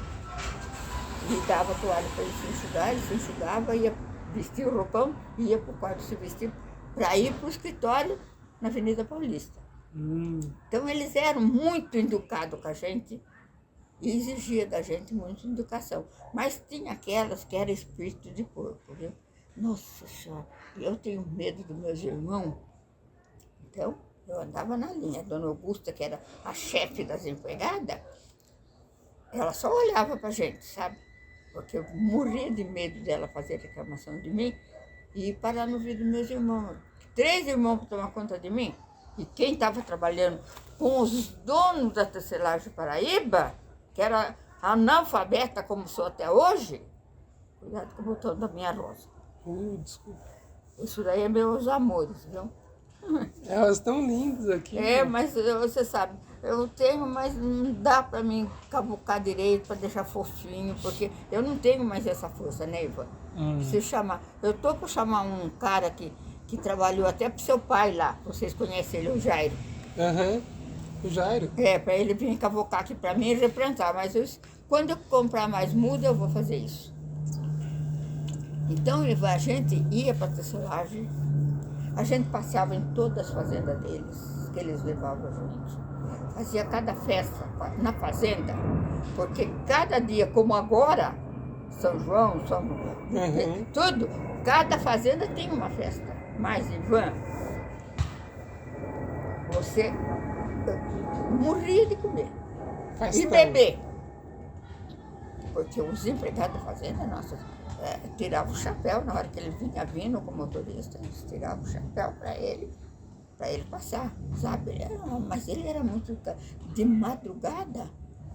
e dava a toalha para ele se enxugar, ele se enxugava, ia vestir o roupão, ia para o quarto se vestir para ir para o escritório na Avenida Paulista. Então eles eram muito educados com a gente e exigia da gente muita educação. Mas tinha aquelas que era espírito de porco, viu? Nossa Senhora, eu tenho medo dos meus irmãos. Então, eu andava na linha. A dona Augusta, que era a chefe das empregadas, ela só olhava pra gente, sabe? Porque eu morria de medo dela fazer reclamação de mim e parar no ouvido dos meus irmãos. 3 irmãos para tomar conta de mim. E quem estava trabalhando com os donos da Tecelagem Paraíba, que era analfabeta como sou até hoje, cuidado com o botão da minha rosa.
Desculpa.
Isso daí é meus amores, viu?
Elas estão lindas aqui.
Mas você sabe, eu tenho, mas não dá para mim cavucar direito, para deixar fofinho, porque eu não tenho mais essa força, né, Ivan? Se chamar, eu tô para chamar um cara que trabalhou até pro seu pai lá, vocês conhecem ele, o Jairo.
O Jairo?
Para ele vir cavucar aqui para mim e replantar, mas quando eu comprar mais muda, eu vou fazer isso. Então, a gente ia para a tecelagem, a gente passeava em todas as fazendas deles, que eles levavam juntos. Fazia cada festa na fazenda, porque cada dia, como agora, São João, tudo, cada fazenda tem uma festa. Mas, Ivan, você morria de comer e beber. Porque os empregados da fazenda, nossa, tiravam o chapéu na hora que ele vinha vindo como motorista, eles tiravam o chapéu para ele passar, sabe? Mas ele era muito... De madrugada,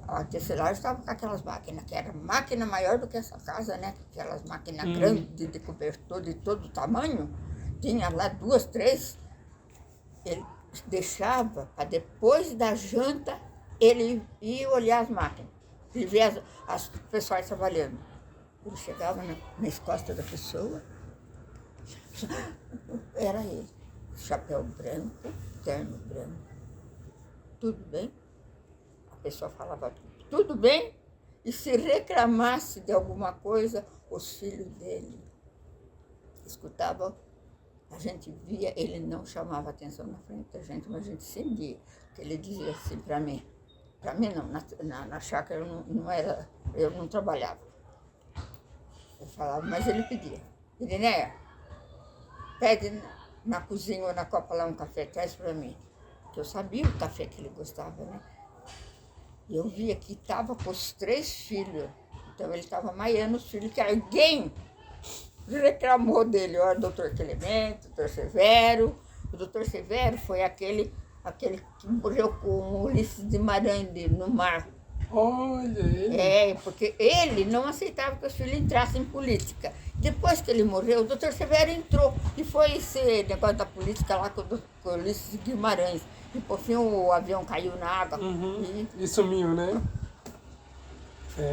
a tecelagem estava com aquelas máquinas, que era máquina maior do que essa casa, né? Aquelas máquinas grandes de cobertor de todo tamanho. Tinha lá 2, 3. Ele deixava para depois da janta, ele ia olhar as máquinas. Ele via as pessoas trabalhando. Ele chegava nas costas da pessoa, era ele. Chapéu branco, terno branco. Tudo bem? A pessoa falava tudo bem? E se reclamasse de alguma coisa, os filhos dele escutavam. A gente via, ele não chamava atenção na frente da gente, mas a gente sentia. Porque ele dizia assim para mim não, na chácara eu não trabalhava. Eu falava, mas ele pedia. Irineia, pede na cozinha ou na copa lá um café, traz para mim. Porque eu sabia o café que ele gostava, né? E eu via que estava com os 3 filhos. Então ele estava maiando os filhos, que alguém reclamou dele. Olha, o doutor Clemente, o doutor Severo. O doutor Severo foi aquele que morreu com o Ulisses Guimarães no mar.
Olha ele.
Porque ele não aceitava que os filhos entrassem em política. Depois que ele morreu, o doutor Severo entrou. E foi esse negócio da política lá com o Ulisses Guimarães. E por fim o avião caiu na água.
E sumiu, né?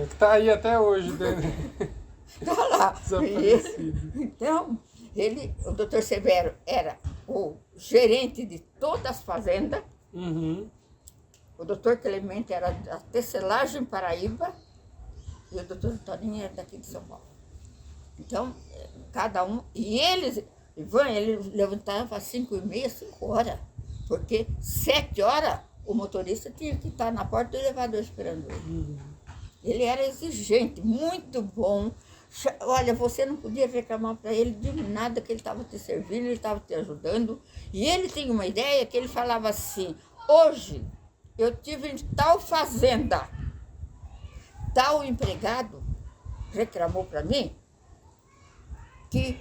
Que tá aí até hoje, né?
Tá lá.
Desaparecido.
Então, o doutor Severo era o gerente de todas as fazendas. O doutor Clemente era da Tecelagem Paraíba e o doutor Toninho era daqui de São Paulo. Então, cada um... E eles, Ivan, ele levantava às 5h30, 5 horas, porque 7 horas o motorista tinha que estar na porta do elevador esperando ele. Ele era exigente, muito bom. Olha, você não podia reclamar para ele de nada, que ele estava te servindo, ele estava te ajudando. E ele tinha uma ideia que ele falava assim: hoje eu tive em tal fazenda, tal empregado reclamou para mim que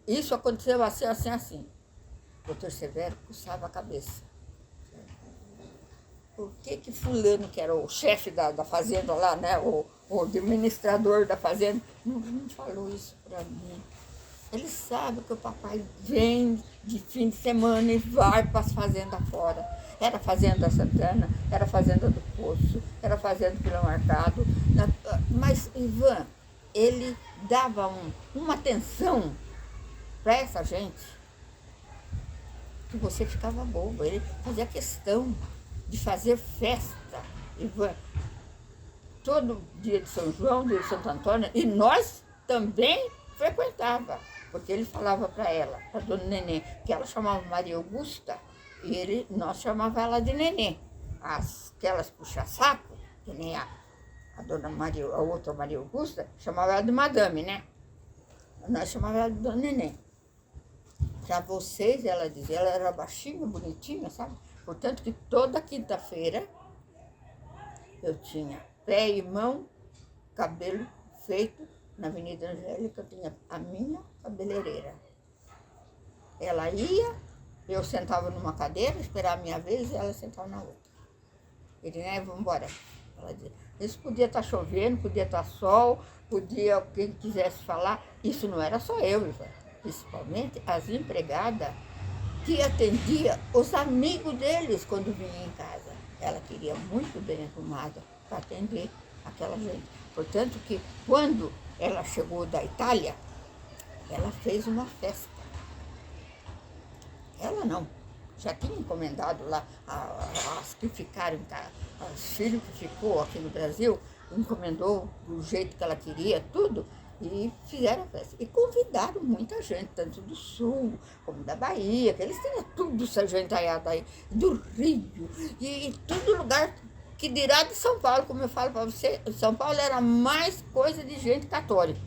isso aconteceu assim, assim, assim. O doutor Severo coçava a cabeça. Por que fulano, que era o chefe da fazenda lá, né, o administrador da fazenda, não falou isso para mim? Ele sabe que o papai vem de fim de semana e vai para as fazendas fora. Era a Fazenda Santana, era a Fazenda do Poço, era a Fazenda Vila Marcado. Mas, Ivan, ele dava uma atenção para essa gente que você ficava bobo. Ele fazia questão de fazer festa, Ivan, todo dia de São João, dia de Santo Antônio, e nós também frequentava, porque ele falava para ela, para dona Nenê, que ela chamava Maria Augusta, e nós chamava ela de Nenê. Aquelas puxa-saco, que nem a dona Maria, a outra Maria Augusta, chamava ela de madame, né? Nós chamava ela de dona Nenê. Para vocês, ela dizia, ela era baixinha, bonitinha, sabe? Portanto, que toda quinta-feira eu tinha pé e mão, cabelo feito na Avenida Angélica, eu tinha a minha cabeleireira. Ela ia, eu sentava numa cadeira, esperava a minha vez, e ela sentava na outra. Ele, né, vamos embora. Ela dizia, isso podia estar chovendo, podia estar sol, podia quem quisesse falar. Isso não era só eu, Ivan. Principalmente as empregadas que atendia os amigos deles quando vinham em casa. Ela queria muito bem arrumada para atender aquela gente. Portanto, que quando ela chegou da Itália, ela fez uma festa. Ela não, já tinha encomendado lá, as que ficaram, os filhos que ficou aqui no Brasil, encomendou do jeito que ela queria, tudo, e fizeram a festa. E convidaram muita gente, tanto do Sul como da Bahia, que eles tinham tudo essa gente aí, do Rio, e todo lugar, que dirá de São Paulo, como eu falo para você, São Paulo era mais coisa de gente católica.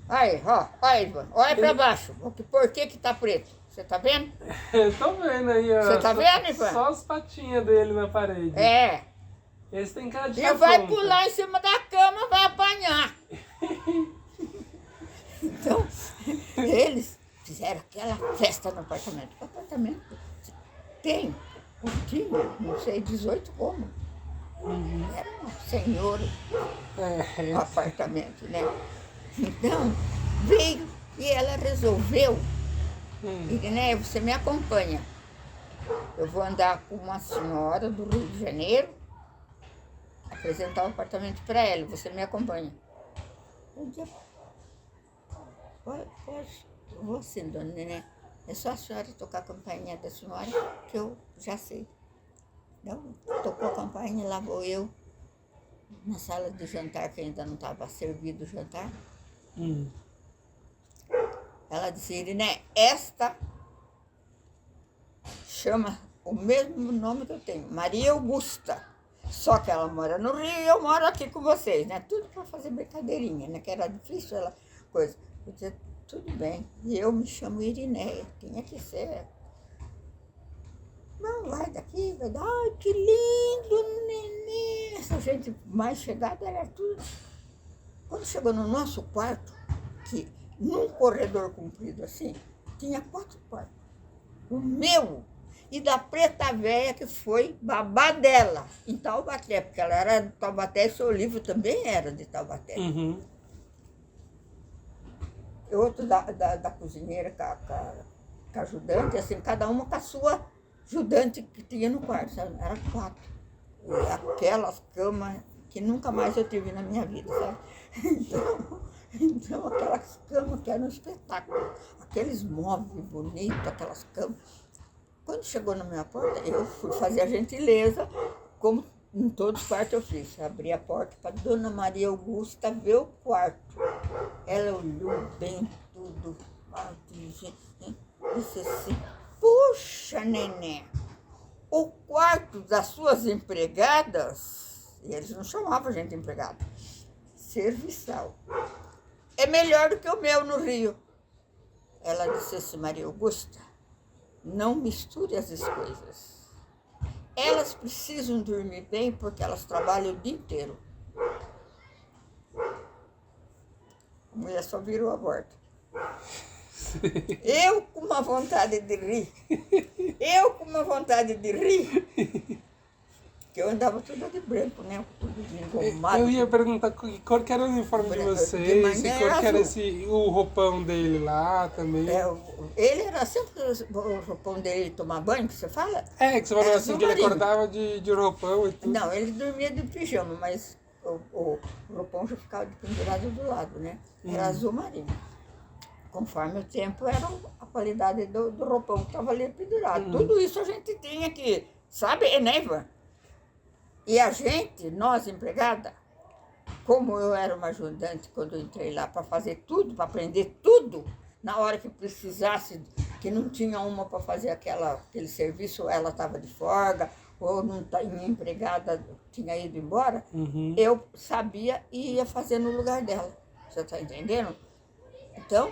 Aí, ó, aí, Ivan, olha para baixo, por que tá preto? Você tá vendo?
Eu tô vendo aí, ó.
Você tá vendo, Ivan?
Só as patinhas dele na parede.
É.
Esse tem cara de
E vai pular em cima da cama, vai apanhar. Então, eles fizeram aquela festa no apartamento. O apartamento tinha, não sei, 18 cômodos. Era um senhor apartamento, né? Então, veio e ela resolveu. Irineia, você me acompanha. Eu vou andar com uma senhora do Rio de Janeiro, apresentar o apartamento para ela, você me acompanha. Eu disse, pode, eu vou sim, dona Nenê. É só a senhora tocar a campainha da senhora, que eu já sei. Então, tocou a campainha, lá vou eu, na sala de jantar, que ainda não estava servido o jantar. Ela disse, Iriné, esta chama o mesmo nome que eu tenho, Maria Augusta. Só que ela mora no Rio e eu moro aqui com vocês, né? Tudo para fazer brincadeirinha, né? Que era difícil, ela coisa. Eu disse, tudo bem, e eu me chamo Irineia, tinha que ser. Não, vai daqui, vai dar, ai, que lindo, neném. Essa gente mais chegada era tudo. Quando chegou no nosso quarto, que num corredor comprido assim, tinha 4 quartos. O meu e da preta véia, que foi babá dela, em Taubaté, porque ela era de Taubaté e seu livro também era de Taubaté.
Uhum.
E outro da cozinheira com a ajudante, assim, cada uma com a sua ajudante que tinha no quarto, sabe? Era 4. E aquelas camas que nunca mais eu tive na minha vida, sabe? Então aquelas camas que eram um espetáculo. Aqueles móveis bonitos, aquelas camas. Quando chegou na minha porta, eu fui fazer a gentileza, como em todos os quartos eu fiz. Abri a porta para Dona Maria Augusta ver o quarto. Ela olhou bem tudo, disse assim, puxa, neném, o quarto das suas empregadas, e eles não chamavam a gente empregada, serviçal, é melhor do que o meu no Rio. Ela disse assim, Maria Augusta, não misture as coisas. Elas precisam dormir bem porque elas trabalham o dia inteiro. A mulher só virou a borda. Eu com uma vontade de rir. Porque eu andava toda de branco, né? Tudo engomado.
Eu ia perguntar que cor que era o uniforme de vocês, que cor que era o roupão dele lá também.
Ele era sempre o roupão dele tomar banho, que você fala?
Que você falou assim, que ele acordava de roupão e tudo.
Não, ele dormia de pijama, mas o roupão já ficava pendurado do lado, né? Era azul marinho. Conforme o tempo, era a qualidade do roupão que estava ali pendurado. Tudo isso a gente tinha que, sabe, né, Ivan? E a gente, nós empregadas, como eu era uma ajudante quando eu entrei lá para fazer tudo, para aprender tudo, na hora que precisasse, que não tinha uma para fazer aquele serviço, ela estava de folga, ou não tinha empregada, tinha ido embora, eu sabia e ia fazer no lugar dela. Você está entendendo? Então,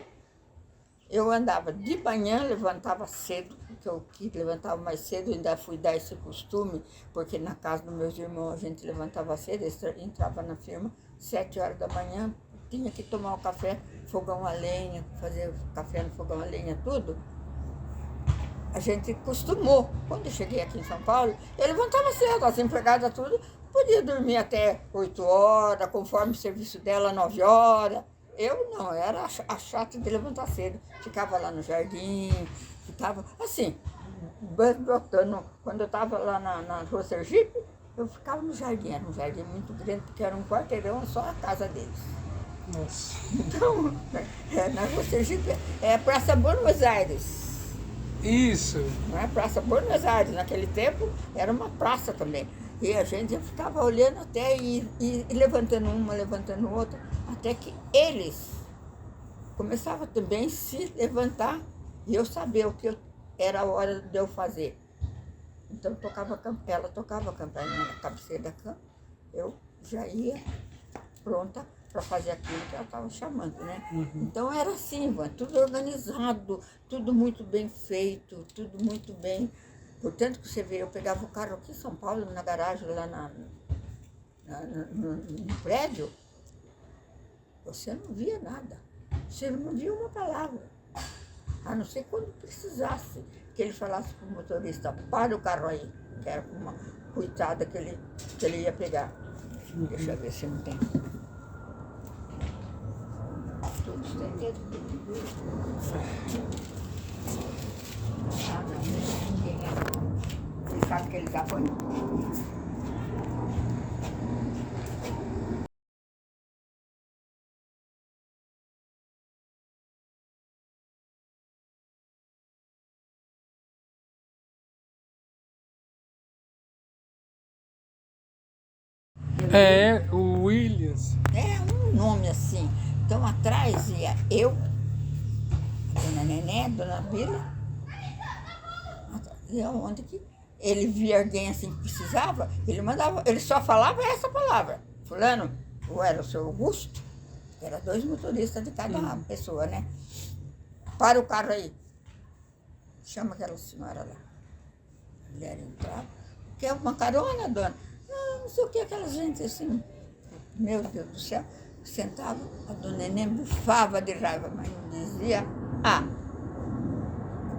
eu andava de manhã, levantava cedo, porque eu levantava mais cedo, ainda fui dar esse costume, porque na casa dos meus irmãos a gente levantava cedo, entrava na firma, 7 horas da manhã, tinha que tomar o café, fogão a lenha, fazer café no fogão a lenha, tudo. A gente costumou. Quando eu cheguei aqui em São Paulo, eu levantava cedo, as empregadas tudo, podia dormir até 8 horas, conforme o serviço dela, 9 horas. Eu não, era a chata de levantar cedo. Ficava lá no jardim, ficava assim, brotando. Quando eu estava lá na Rua Sergipe, eu ficava no jardim. Era um jardim muito grande, porque era um quarteirão, só a casa deles.
Nossa.
Então, na Rua Sergipe é a Praça Buenos Aires.
Isso.
Não é Praça Buenos Aires, naquele tempo era uma praça também. E a gente ficava olhando até e levantando uma, levantando outra, até que eles começavam também a se levantar e eu sabia o que era a hora de eu fazer. Então ela tocava a campainha na cabeceira da cama, eu já ia pronta para fazer aquilo que ela estava chamando, né? Então era assim, Ivan, tudo organizado, tudo muito bem feito, tudo muito bem. Portanto, que você vê, eu pegava o carro aqui em São Paulo, na garagem, lá no prédio, você não via nada, você não via uma palavra, a não ser quando precisasse, que ele falasse para o motorista, para o carro aí, que era uma coitada que ele ia pegar. Deixa eu ver se não tem. Tudo estendido. Ah, não, ninguém é. Ele sabe que ele já foi.
É, o Williams.
É um nome assim. Então atrás ia eu, a dona Nené, a dona Bila. E onde que ele via alguém assim que precisava, ele mandava, ele só falava essa palavra. Fulano, ou era o seu Augusto, era 2 motoristas de cada pessoa, né? Para o carro aí. Chama aquela senhora lá. A mulher entrava. Quer uma carona, dona? Não sei o que, aquela gente assim. Meu Deus do céu. Sentava, a dona Neném bufava de raiva, mas não dizia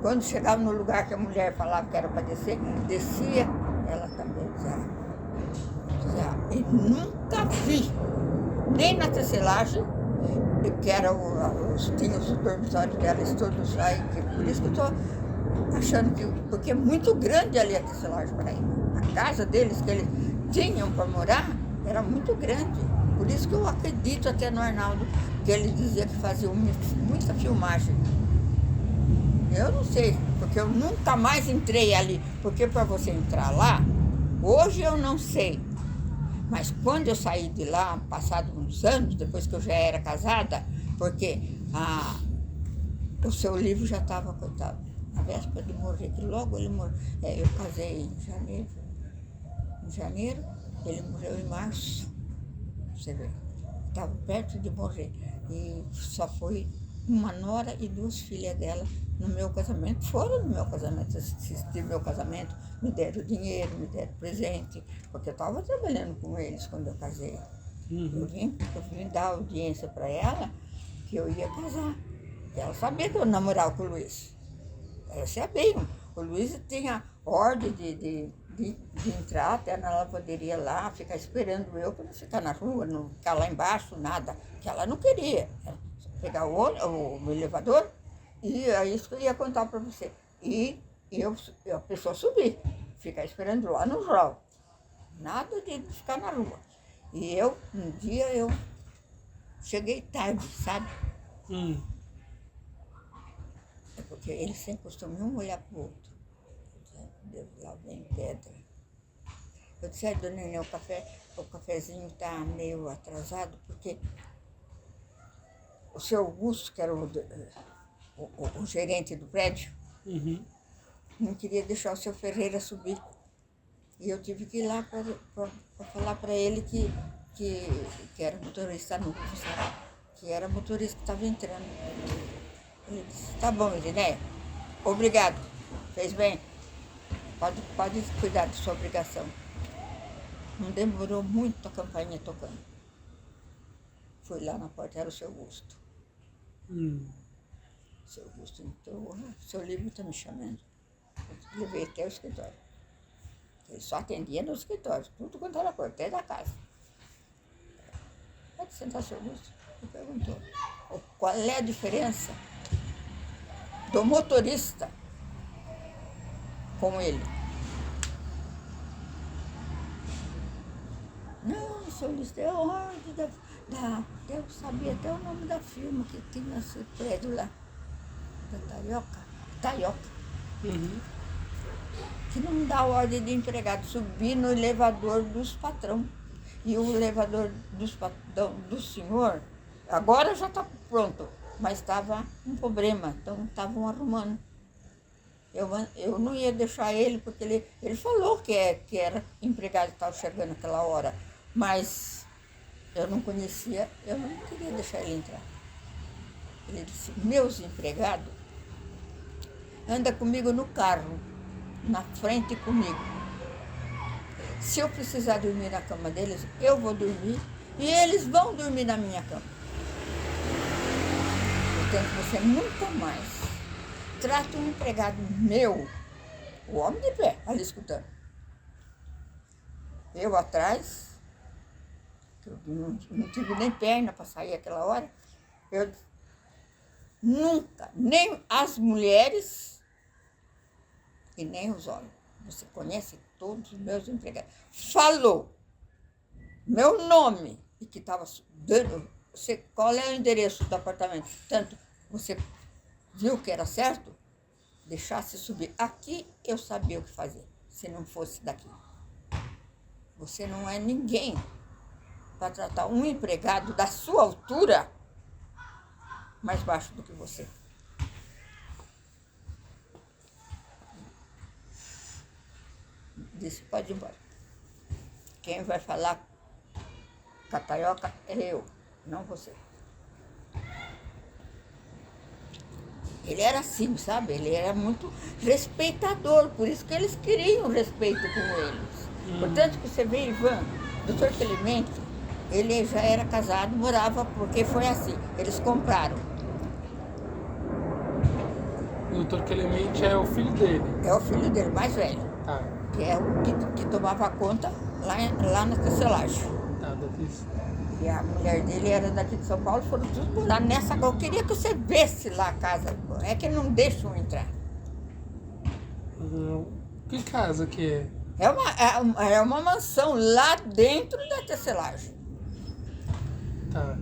Quando chegava no lugar que a mulher falava que era para descer, descia, ela também dizia. E nunca vi, nem na tecelagem, que era tinha os dormitórios delas todos aí, por isso que eu estou achando que, porque é muito grande ali a tecelagem para ir. A casa deles, que eles tinham para morar, era muito grande. Por isso que eu acredito até no Arnaldo, que ele dizia que fazia muita filmagem. Eu não sei, porque eu nunca mais entrei ali. Porque para você entrar lá, hoje eu não sei. Mas quando eu saí de lá, passado uns anos, depois que eu já era casada, porque o seu livro já estava, coitado, na véspera de morrer, que logo ele morreu. Eu casei em janeiro, ele morreu em março, você vê. Estava perto de morrer. E só foi uma nora e 2 filhas dela no meu casamento. Foram no meu casamento, assistiram meu casamento, me deram dinheiro, me deram presente, porque eu estava trabalhando com eles quando eu casei. Eu vim dar audiência para ela que eu ia casar. Ela sabia que eu namorava com o Luiz. Elas sabiam. O Luiz tinha ordem de entrar até na lavanderia lá, ficar esperando eu para não ficar na rua, não ficar lá embaixo, nada. Que ela não queria. Pegar o elevador, e é isso que eu ia contar para você. E a pessoa subir, ficar esperando lá no hall. Nada de ficar na rua. E um dia eu cheguei tarde, sabe? É porque eles sempre costumam um olhar para o outro. Deus, lá vem pedra. Eu disse, dona Nenê, o cafezinho está meio atrasado, porque o seu Augusto, que era o gerente do prédio, não queria deixar o seu Ferreira subir. E eu tive que ir lá para falar para ele que era motorista novo, sabe? Que era motorista que estava entrando. Ele disse, tá bom, Irineia, obrigado, fez bem. Pode cuidar da sua obrigação. Não demorou muito a campainha tocando. Fui lá na porta, era o seu Augusto. O seu Augusto entrou, seu livro está me chamando. Eu levei até o escritório. Ele só atendia no escritório, tudo quanto era porta, até da casa. Pode sentar, seu Augusto? Ele perguntou, qual é a diferença do motorista com ele? Não, seu Augusto, é ordem eu sabia até o nome da firma que tinha esse prédio lá, da Taioca. Que não dá ordem de empregado subir no elevador dos patrão. E o elevador do senhor, agora já está pronto, mas estava um problema, então estavam arrumando. Eu não ia deixar ele, porque ele falou que era empregado que estava chegando naquela hora, mas eu não conhecia, eu não queria deixar ele entrar. Ele disse, meus empregados andam comigo no carro, na frente comigo. Se eu precisar dormir na cama deles, eu vou dormir e eles vão dormir na minha cama. Portanto, você nunca mais trata um empregado meu, o homem de pé, ali escutando. Eu atrás, eu não tive nem perna para sair aquela hora, eu nunca, nem as mulheres e nem os homens. Você conhece todos os meus empregados. Falou meu nome e que estava dando, qual é o endereço do apartamento? Tanto você viu que era certo, deixasse subir. Aqui eu sabia o que fazer, se não fosse daqui. Você não é ninguém para tratar um empregado da sua altura mais baixo do que você. Disse, pode ir embora. Quem vai falar com a Taioca é eu, não você. Ele era assim, sabe? Ele era muito respeitador, por isso que eles queriam respeito com eles. Portanto, que você vê, Ivan, doutor Clemente, ele já era casado, morava, porque foi assim, eles compraram.
O doutor Clemente é o filho dele?
É o filho dele, mais velho.
Tá.
Que é o que tomava conta lá na tecelagem.
Tá, daqui.
E a mulher dele era daqui de São Paulo, foram todos morar nessa. Eu queria que você visse lá a casa. É que não deixam entrar.
Que casa que é?
É uma mansão lá dentro da tecelagem.
Tá.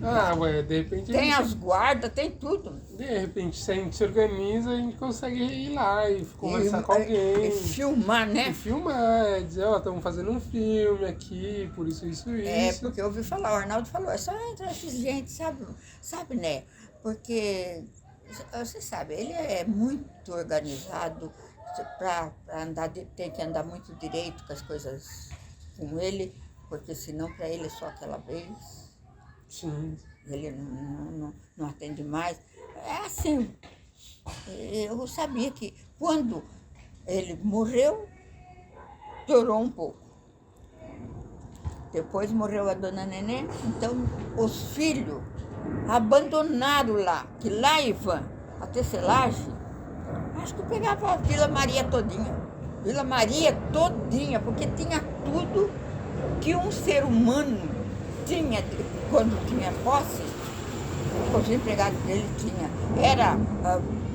Ah, ué, de repente...
Tem as guardas, tem tudo.
De repente, se a gente se organiza, a gente consegue ir lá e conversar com alguém.
E filmar, né?
E filmar, dizer, ó, estamos fazendo um filme aqui, por isso, isso.
Porque eu ouvi falar, o Arnaldo falou, é só entrar essa gente, sabe, né? Porque, você sabe, ele é muito organizado, para andar, tem que andar muito direito com as coisas com ele, porque senão para ele é só aquela vez.
Sim.
Ele não atende mais. É assim, eu sabia que quando ele morreu, piorou um pouco. Depois morreu a dona Nenê, então os filhos abandonaram lá, que lá Ivan, a tecelagem, acho que pegava a Vila Maria todinha. Vila Maria todinha, porque tinha tudo que um ser humano tinha quando tinha posse. Os empregados dele tinha. Era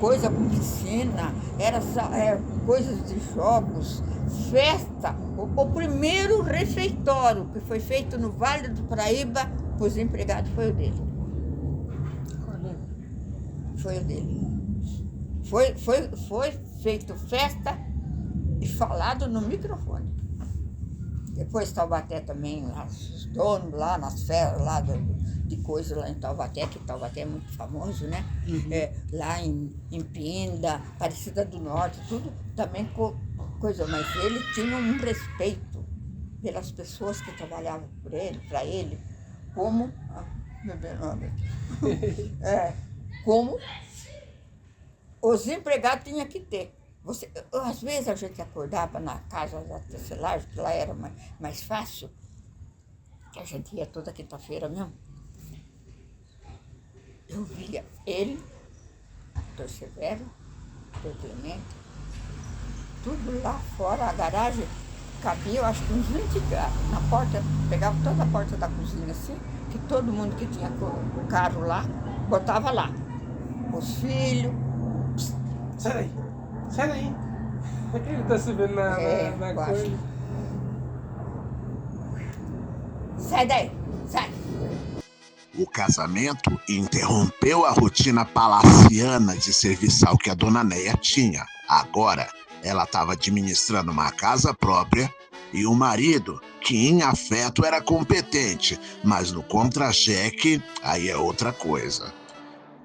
coisa com piscina, era coisas de jogos, festa. O primeiro refeitório que foi feito no Vale do Paraíba, os empregados, foi o dele. Foi o dele. Foi feito festa e falado no microfone. Depois Taubaté também, lá, os donos lá nas festas, lá de coisa lá em Taubaté, que Taubaté é muito famoso, né?
Uhum.
Lá em Pinda, Aparecida do Norte, tudo também coisa. Mas ele tinha um respeito pelas pessoas que trabalhavam por ele, para ele, como... como os empregados tinham que ter. Às vezes a gente acordava na casa da tecelagem, que lá era mais fácil, que a gente ia toda quinta-feira mesmo. Eu via ele, Dr. Severo, Dr. Clemente, tudo lá fora, a garagem cabia, eu acho que uns 20 carros. Na porta, pegava toda a porta da cozinha assim, que todo mundo que tinha carro lá, botava lá. Os filhos.
Sai daí! Sai daí! Ele tá se vendo na coisa.
Sai daí! Sai!
O casamento interrompeu a rotina palaciana de serviçal que a dona Néia tinha. Agora, ela estava administrando uma casa própria e o marido, que em afeto era competente, mas no contra-cheque, aí é outra coisa.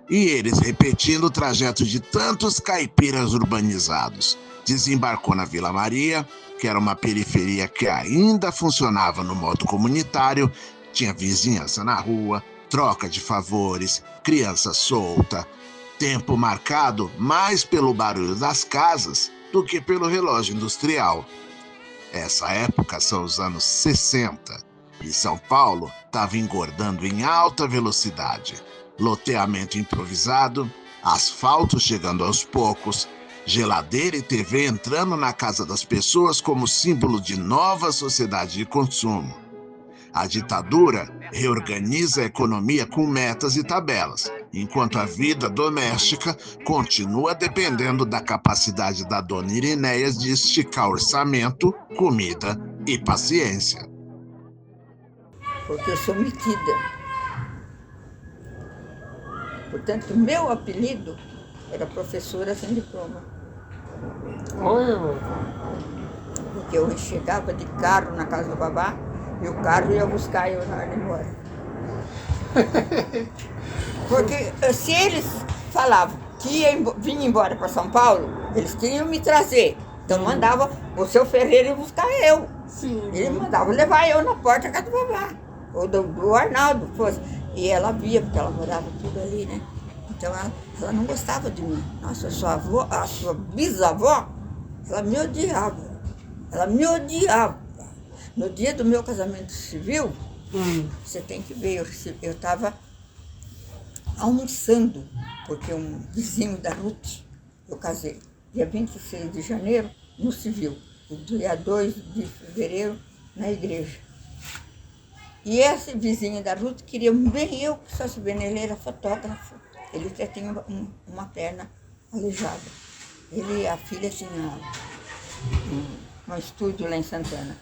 E eles, repetindo o trajeto de tantos caipiras urbanizados, desembarcou na Vila Maria, que era uma periferia que ainda funcionava no modo comunitário, tinha vizinhança na rua, troca de favores, criança solta, tempo marcado mais pelo barulho das casas do que pelo relógio industrial. Essa época são os anos 60, e São Paulo estava engordando em alta velocidade. Loteamento improvisado, asfalto chegando aos poucos, geladeira e TV entrando na casa das pessoas como símbolo de nova sociedade de consumo. A ditadura reorganiza a economia com metas e tabelas, enquanto a vida doméstica continua dependendo da capacidade da dona Irinéias de esticar orçamento, comida e paciência.
Porque eu sou metida. Portanto, meu apelido era professora sem diploma.
Oi, irmão.
Porque eu chegava de carro na casa do babá e o carro ia buscar eu na hora de ir embora. Porque se eles falavam que vinha embora para São Paulo, eles queriam me trazer. Então mandava o seu Ferreira ir buscar eu.
Sim.
Ele mandava levar eu na porta da casa do babá. Ou do Arnaldo, fosse. E ela via, porque ela morava tudo ali, né? Então ela não gostava de mim. Nossa, a sua bisavó, ela me odiava. Ela me odiava. No dia do meu casamento civil, você tem que ver, eu estava almoçando, porque um vizinho da Ruth, eu casei, dia 26 de janeiro, no civil, e dia 2 de fevereiro, na igreja. E esse vizinho da Ruth queria bem eu, só se bem, ele era fotógrafo, ele até tinha uma perna aleijada. Ele e a filha tinham um estúdio lá em Santana.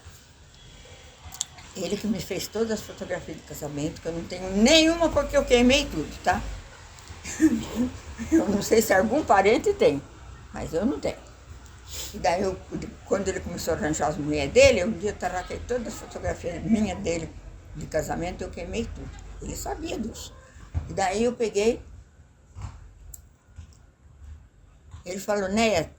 Ele que me fez todas as fotografias de casamento, que eu não tenho nenhuma porque eu queimei tudo, tá? Eu não sei se algum parente tem, mas eu não tenho. E daí, quando ele começou a arranjar as mulheres dele, um dia eu tarraquei todas as fotografias minhas dele de casamento, eu queimei tudo. Ele sabia disso. E daí eu peguei, ele falou, Néia,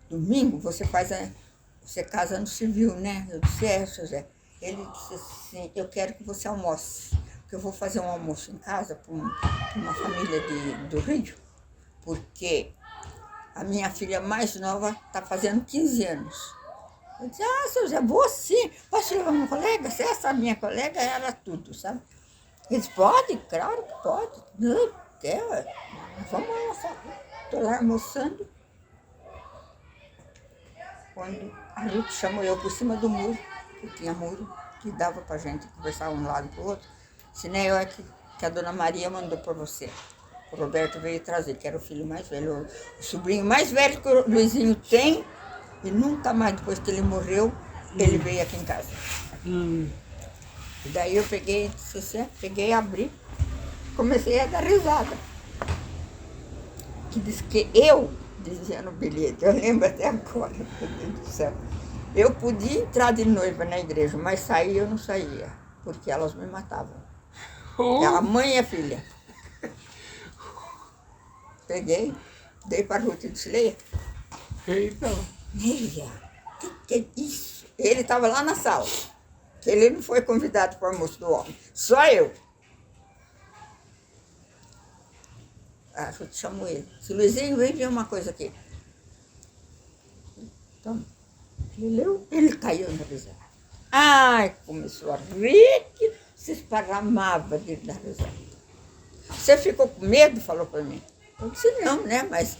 domingo você casa no civil, né? Eu disse, seu Zé. Ele disse assim, eu quero que você almoce, porque eu vou fazer um almoço em casa para uma família do Rio, porque a minha filha mais nova está fazendo 15 anos. Eu disse, seu Zé, vou sim, posso levar uma colega? Se essa minha colega era tudo, sabe? Ele disse, pode, claro que pode. Não, vamos almoçar. Estou lá almoçando, quando a Ruth chamou eu por cima do muro, que tinha muro, que dava para a gente conversar um lado com o outro. Disse, né, é que a dona Maria mandou por você. O Roberto veio trazer, que era o filho mais velho, o sobrinho mais velho que o Luizinho tem, e nunca mais, depois que ele morreu, ele veio aqui em casa. E daí eu peguei, abri, comecei a dar risada. Que disse que eu, dizia no bilhete, eu lembro até agora, meu Deus do céu, eu podia entrar de noiva na igreja, mas sair eu não saía, porque elas me matavam. A mãe e a filha. Peguei, dei para a Ruth e disse, Leia.
Eita.
Neia, que é isso? Ele estava lá na sala, que ele não foi convidado para o almoço do homem, só eu. A Ruth chamou ele. Se Luizinho, vem ver uma coisa aqui. Então, ele leu, ele caiu na risada. Ai, começou a rir, que se esparramava de dar risada. Você ficou com medo? Falou para mim. Eu disse, não, né, mas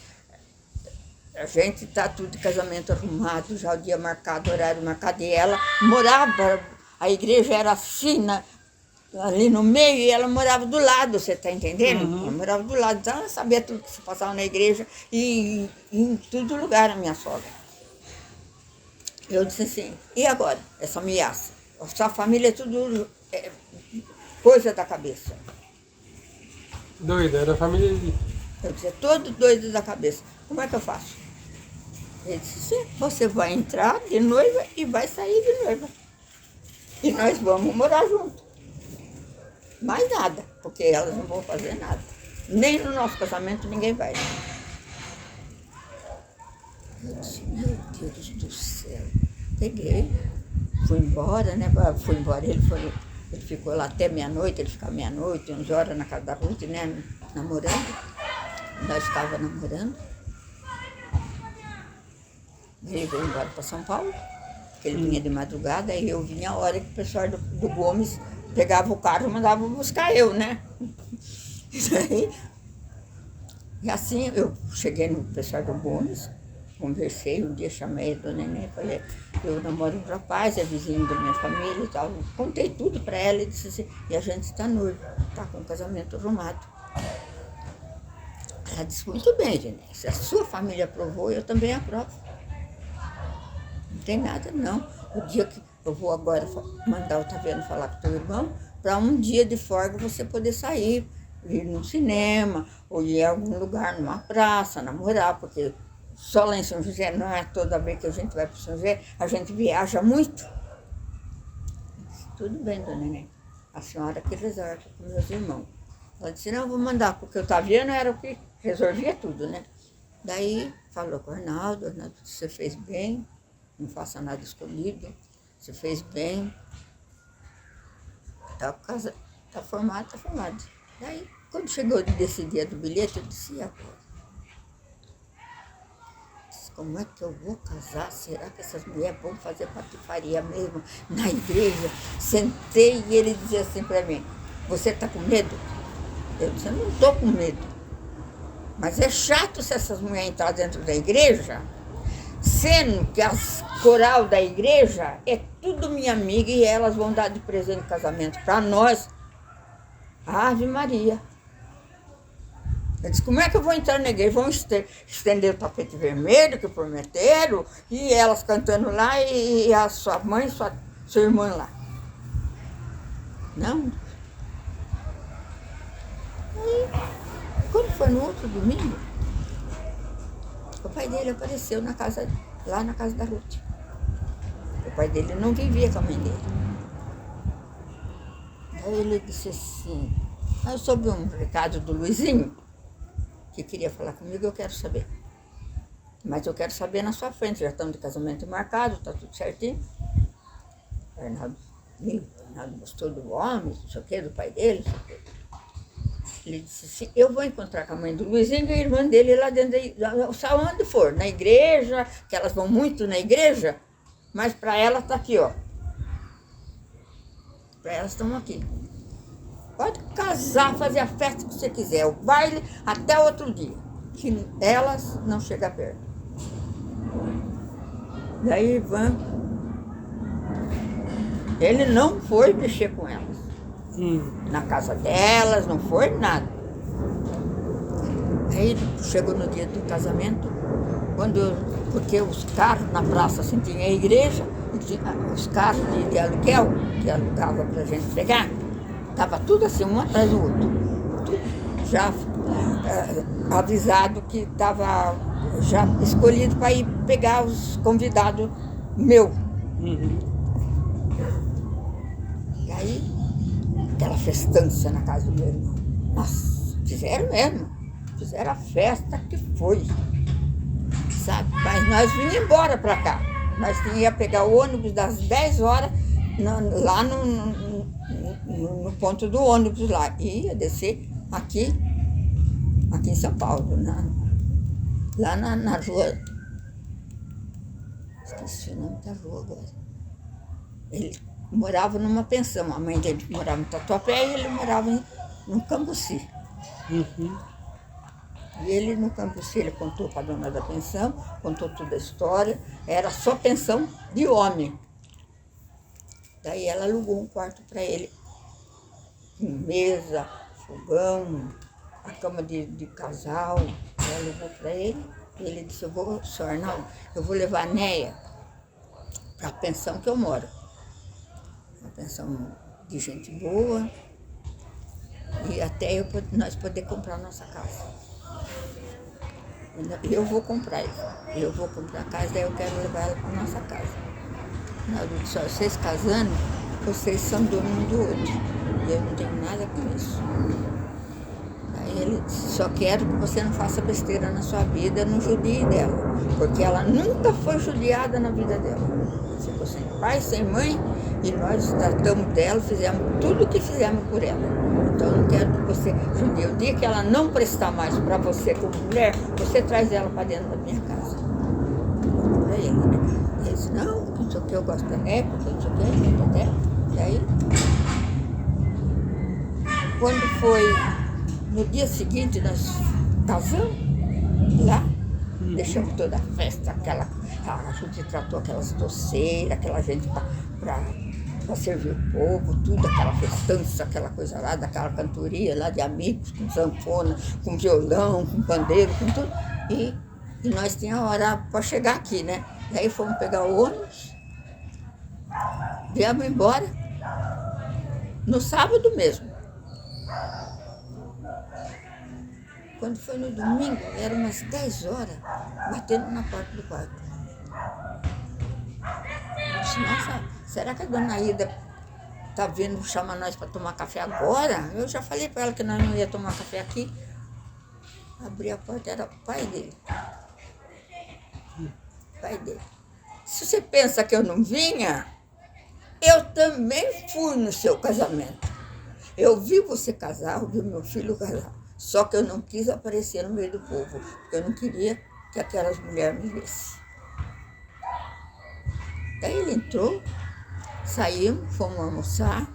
a gente está tudo de casamento arrumado, já o dia marcado, horário marcado, e ela morava, a igreja era assim, ali no meio, e ela morava do lado, você está entendendo? Ela morava do lado, então ela sabia tudo que se passava na igreja e em todo lugar, a minha sogra. Eu disse assim, e agora, essa ameaça? A sua família é tudo coisa da cabeça.
Doida, era a família de...
Eu disse, todo doido da cabeça, como é que eu faço? Ele disse, sim, você vai entrar de noiva e vai sair de noiva. E nós vamos morar juntos. Mais nada, porque elas não vão fazer nada. Nem no nosso casamento ninguém vai. Eu disse, meu Deus do céu. Peguei, fui embora, né? Fui embora, ele ficou lá até meia-noite, ele ficava meia-noite, 11 horas na casa da Ruth, né? Namorando. Nós estávamos namorando. Ele veio embora para São Paulo, porque ele vinha de madrugada, e eu vinha a hora que o pessoal do Gomes pegava o carro e mandava buscar eu, né? E assim eu cheguei no pessoal do Gomes, conversei, um dia chamei a dona Nenê, falei, eu namoro um rapaz, é vizinho da minha família e tal. Contei tudo para ela e disse assim, e a gente está noivo, está com o casamento arrumado. Ela disse, muito bem, Genê, se a sua família aprovou, eu também aprovo. Não tem nada, não. O dia que eu vou agora mandar o Otaviano falar com o teu irmão, para um dia de folga você poder sair, ir no cinema, ou ir a algum lugar, numa praça, namorar, porque só lá em São José, não é toda vez que a gente vai para São José, a gente viaja muito. Eu disse, tudo bem, dona Nenê, a senhora que resolve com meus irmãos. Ela disse, não, eu vou mandar, porque o Otaviano era o que resolvia tudo, né? Daí falou com o Arnaldo disse, você fez bem, não faça nada escondido, você fez bem, tá formado, tá formado. Daí, quando chegou desse dia do bilhete, eu disse, e agora? Disse, como é que eu vou casar? Será que essas mulheres vão fazer patifaria mesmo na igreja? Sentei e ele dizia assim para mim, você tá com medo? Eu disse, eu não estou com medo. Mas é chato se essas mulheres entrarem dentro da igreja, sendo que as coral da igreja é tudo minha amiga e elas vão dar de presente de casamento para nós. Ave Maria. Eu disse, como é que eu vou entrar na igreja? Vão estender o tapete vermelho que prometeram, e elas cantando lá, e a sua mãe, seu irmão lá. Não. Aí, quando foi no outro domingo, o pai dele apareceu lá na casa da Ruth. O pai dele não vivia com a mãe dele. Aí ele disse assim, eu soube um recado do Luizinho, que queria falar comigo, eu quero saber. Mas eu quero saber na sua frente, já estamos de casamento marcado, está tudo certinho. O Arnaldo gostou do homem, não sei o quê, do pai dele, não sei o quê. Ele disse assim, eu vou encontrar com a mãe do Luizinho e a irmã dele lá dentro da onde for, na igreja, que elas vão muito na igreja, mas para ela está aqui, ó. Para elas estão aqui. Pode casar, fazer a festa que você quiser, o baile até outro dia, que elas não chegam perto. Daí Ivan, ele não foi mexer com elas. Na casa delas, não foi nada. Aí chegou no dia do casamento, porque os carros na praça assim, tinha a igreja, os carros de aluguel, que alugava pra gente pegar, estava tudo assim, um atrás do outro. Tudo já avisado que estava já escolhido para ir pegar os convidados meu. E aí, aquela festança na casa do meu irmão. Nossa, fizeram mesmo. Fizeram a festa que foi. Sabe? Mas nós vinhamos embora para cá. Nós ia pegar o ônibus das 10 horas lá no ponto do ônibus lá. E ia descer aqui em São Paulo, lá na rua. Esqueci o nome da rua agora. Ele morava numa pensão. A mãe dele morava em Tatuapé e ele morava no Cambuci. E ele no Cambuci, ele contou para a dona da pensão, contou toda a história. Era só pensão de homem. Daí ela alugou um quarto para ele. Com mesa, fogão, a cama de casal. Ela alugou para ele. E ele disse, senhor Arnaldo, eu vou levar a Néia para a pensão que eu moro. Uma pensão de gente boa. E até nós poder comprar a nossa casa. Eu vou comprar a casa, daí eu quero levar ela para a nossa casa. Eu disse, vocês casando, vocês são dono um do outro. E eu não tenho nada com isso. Aí ele disse, só quero que você não faça besteira na sua vida, não judie dela. Porque ela nunca foi judiada na vida dela. Ficou sem pai, sem mãe, e nós tratamos dela, fizemos tudo o que fizemos por ela. Então eu não quero que você judie. O dia que ela não prestar mais para você como mulher, você traz ela para dentro da minha casa. Para ele, né? Ele disse, não sei o que, eu gosto da Né, porque não sei o que, E aí, quando foi no dia seguinte, nós casamos lá, deixamos toda a festa, a gente tratou aquelas doceiras, aquela gente para servir o povo, tudo, aquela festança, aquela coisa lá, daquela cantoria lá de amigos, com sanfona, com violão, com pandeiro, com tudo. E nós tínhamos hora para chegar aqui, né? E aí fomos pegar o ônibus, viemos embora, no sábado mesmo. Quando foi no domingo, era umas 10 horas, batendo na porta do quarto. Eu disse, nossa, será que a dona Ida está vindo chamar nós para tomar café agora? Eu já falei para ela que nós não ia tomar café aqui. Abri a porta, era o pai dele. Pai dele. Se você pensa que eu não vinha, eu também fui no seu casamento. Eu vi você casar, eu vi meu filho casar. Só que eu não quis aparecer no meio do povo, porque eu não queria que aquelas mulheres me vissem. Daí ele entrou, saímos, fomos almoçar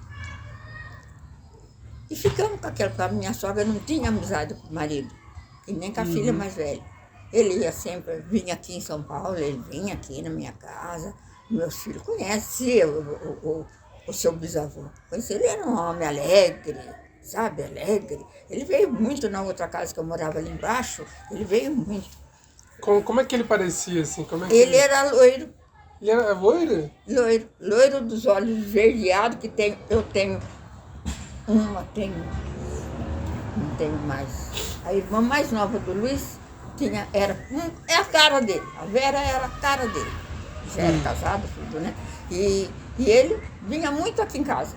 e ficamos com aquela, porque a minha sogra não tinha amizade com o marido, e nem com a filha mais velha. Ele ia sempre, vinha aqui em São Paulo, ele vinha aqui na minha casa, meus filhos conhecem o seu bisavô. Ele era um homem alegre, sabe, alegre. Ele veio muito na outra casa que eu morava ali embaixo, ele veio muito.
Como é que ele parecia, assim?
Ele era loiro.
Ele era loiro?
Loiro dos olhos esverdeados, que eu tenho Uma tenho, não tenho mais. A irmã mais nova do Luiz é a cara dele. A Vera era a cara dele. Já era casado, tudo, né? E ele vinha muito aqui em casa.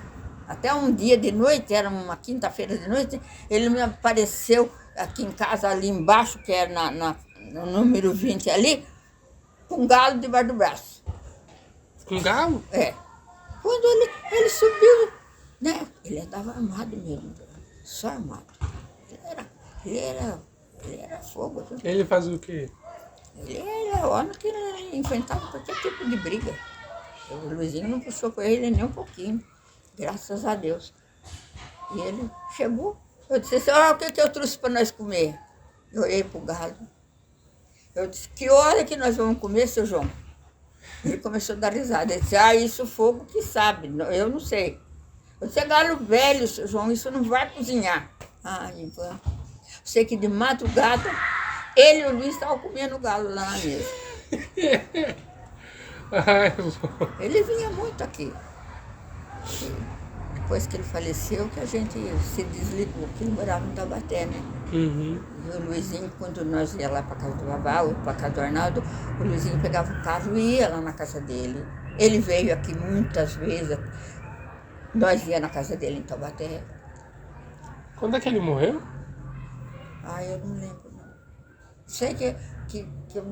Até um dia de noite, era uma quinta-feira de noite, ele me apareceu aqui em casa, ali embaixo, que era no número 20 ali, com um galo debaixo do braço.
Com galo?
É. Quando ele subiu, né? Ele estava armado mesmo, só armado. Ele era fogo. Viu?
Ele fazia o quê?
Ele era homem que enfrentava qualquer tipo de briga. O Luizinho não puxou com ele nem um pouquinho, graças a Deus. E ele chegou, eu disse assim, o que eu trouxe para nós comer? Eu olhei para o galo. Eu disse, que hora que nós vamos comer, seu João? Ele começou a dar risada. Ele disse, isso o fogo que sabe, eu não sei. Eu disse, é galo velho, seu João, isso não vai cozinhar. Ivan, sei que de madrugada, ele e o Luiz estavam comendo galo lá na mesa. Ele vinha muito aqui. E depois que ele faleceu, que a gente se desligou, que ele morava em Taubaté, né?
Uhum.
E o Luizinho, quando nós ia lá para casa do Babá, ou para casa do Arnaldo, o Luizinho pegava o carro e ia lá na casa dele. Ele veio aqui muitas vezes. Nós ia na casa dele em Taubaté.
Quando é que ele morreu?
Eu não lembro, não. Sei que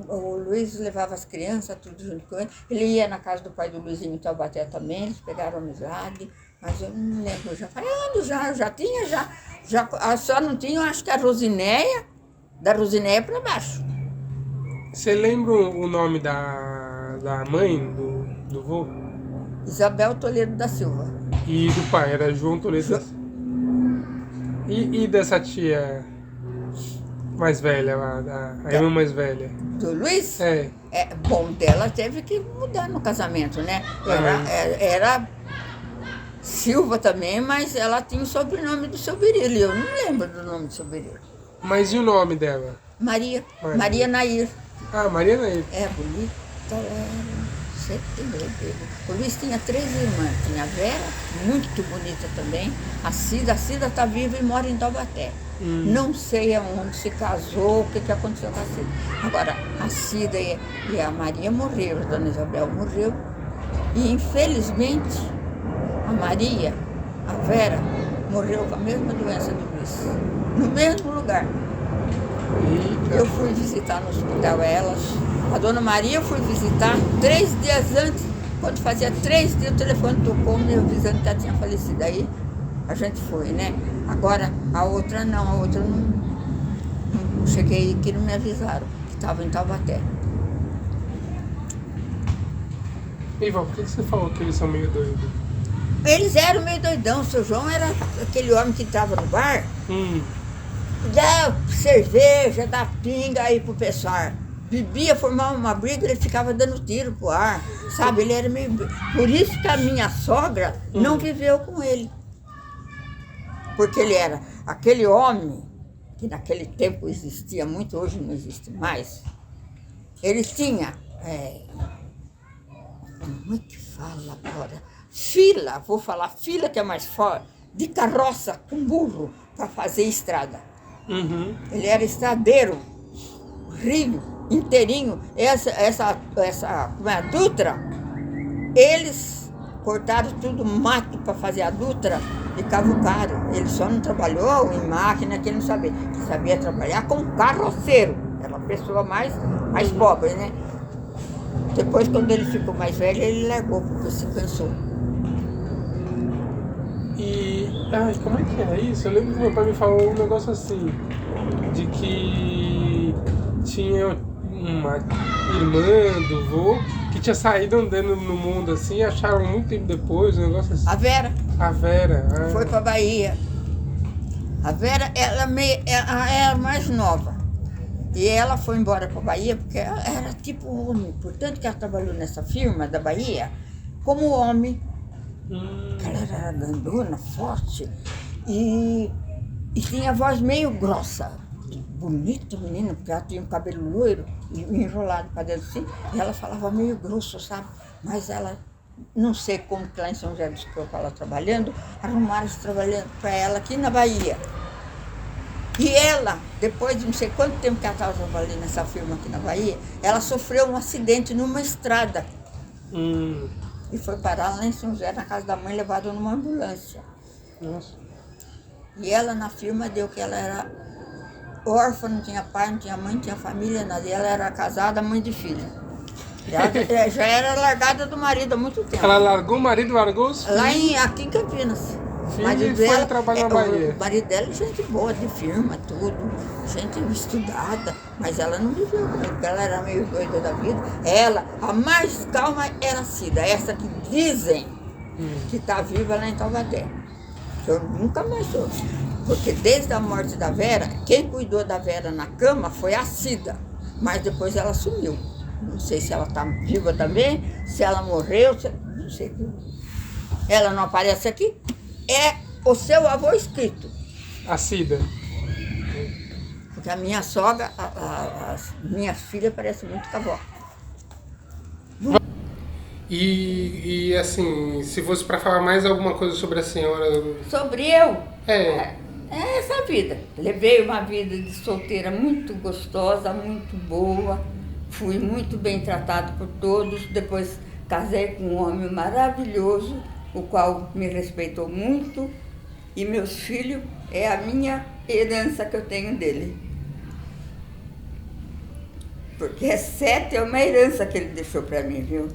o Luiz levava as crianças, tudo junto com ele. Ele ia na casa do pai do Luizinho em Taubaté também, eles pegaram amizade, mas eu não lembro, já faz anos, já tinha, só não tinha, acho que a Rosinéia, da Rosinéia para baixo.
Você lembra o nome da mãe do vô?
Isabel Toledo da Silva.
E do pai, era João Toledo da Silva. E dessa tia mais velha lá, a irmã mais velha?
Do Luiz?
É.
Bom, dela teve que mudar no casamento, né? Era Silva também, mas ela tinha o sobrenome do seu Berilo. Eu não lembro do nome do seu Berilo.
Mas e o nome dela?
Maria Nair.
Maria Nair.
Bonita ela era. O Luiz tinha 3 irmãs. Tinha a Vera, muito bonita também. A Cida está viva e mora em Taubaté. Não sei aonde se casou, o que aconteceu com a Cida. Agora, a Cida e a Maria morreram, a dona Isabel morreu. E, infelizmente, a Vera, morreu com a mesma doença do Luiz. No mesmo lugar. Eu fui visitar no hospital elas. A dona Maria eu fui visitar 3 dias antes. Quando fazia 3 dias, o telefone tocou me avisando que ela tinha falecido. Aí a gente foi, né? Agora, a outra não cheguei aqui, não me avisaram, que estava em Taubaté.
Ivan, por que você falou que eles são meio doidos?
Eles eram meio doidão. O seu João era aquele homem que estava no bar, dá cerveja, dá pinga aí pro pessoal. Bebia, formava uma briga, ele ficava dando tiro pro ar, sabe? Ele era meio... Por isso que a minha sogra não viveu com ele. Porque ele era aquele homem, que naquele tempo existia muito, hoje não existe mais. Ele tinha... como é que fala agora? Vou falar fila que é mais forte, de carroça com burro para fazer estrada. Ele era estradeiro, rio inteirinho. Essa como é a Dutra, eles cortaram tudo mato para fazer a Dutra e cavucaram. Ele só não trabalhou em máquina, que ele não sabia. Ele sabia trabalhar com carroceiro. Era a pessoa mais pobre, né? Depois, quando ele ficou mais velho, ele largou, porque se cansou.
Como é que era isso? Eu lembro que meu pai me falou um negócio assim, de que tinha uma irmã do vô que tinha saído andando no mundo assim, e acharam muito tempo depois, um negócio assim.
A Vera.
A Vera.
Foi pra Bahia. A Vera, ela era mais nova. E ela foi embora pra Bahia porque ela era tipo homem. Portanto que ela trabalhou nessa firma da Bahia como homem. Ela era grandona, forte e tinha a voz meio grossa. Bonita menina, porque ela tinha um cabelo loiro e enrolado para dentro assim. E ela falava meio grosso, sabe? Mas ela não sei como que lá em São José dos Campos ela trabalhando, arrumaram trabalhando para ela aqui na Bahia. E ela, depois de não sei quanto tempo que ela estava trabalhando nessa firma aqui na Bahia, ela sofreu um acidente numa estrada. E foi parar lá em São José, na casa da mãe, levada numa ambulância.
Nossa.
E ela na firma deu que ela era órfã, não tinha pai, não tinha mãe, não tinha família, nada. E ela era casada, mãe de filho. E ela já era largada do marido há muito tempo.
Ela largou o marido, largou os filhos?
Aqui em Campinas.
Filho e foi trabalhar na Bahia.
O marido dela é gente boa, de firma, tudo. Gente estudada. Mas ela não viveu com ele, porque ela era meio doida da vida. Ela, a mais calma era a Cida. Essa que dizem que está viva lá em Taubaté. Eu nunca mais soube. Porque desde a morte da Vera, quem cuidou da Vera na cama foi a Cida. Mas depois ela sumiu. Não sei se ela está viva também, se ela morreu, não sei. Ela não aparece aqui. É o seu avô escrito.
A Cida.
Porque a minha sogra, as minhas filhas parecem muito com a avó.
E assim, se fosse para falar mais alguma coisa sobre a senhora...
Sobre eu?
É
essa vida. Levei uma vida de solteira muito gostosa, muito boa. Fui muito bem tratado por todos. Depois casei com um homem maravilhoso, o qual me respeitou muito. E meus filhos é a minha herança que eu tenho dele. Porque 7 é uma herança que ele deixou para mim, viu?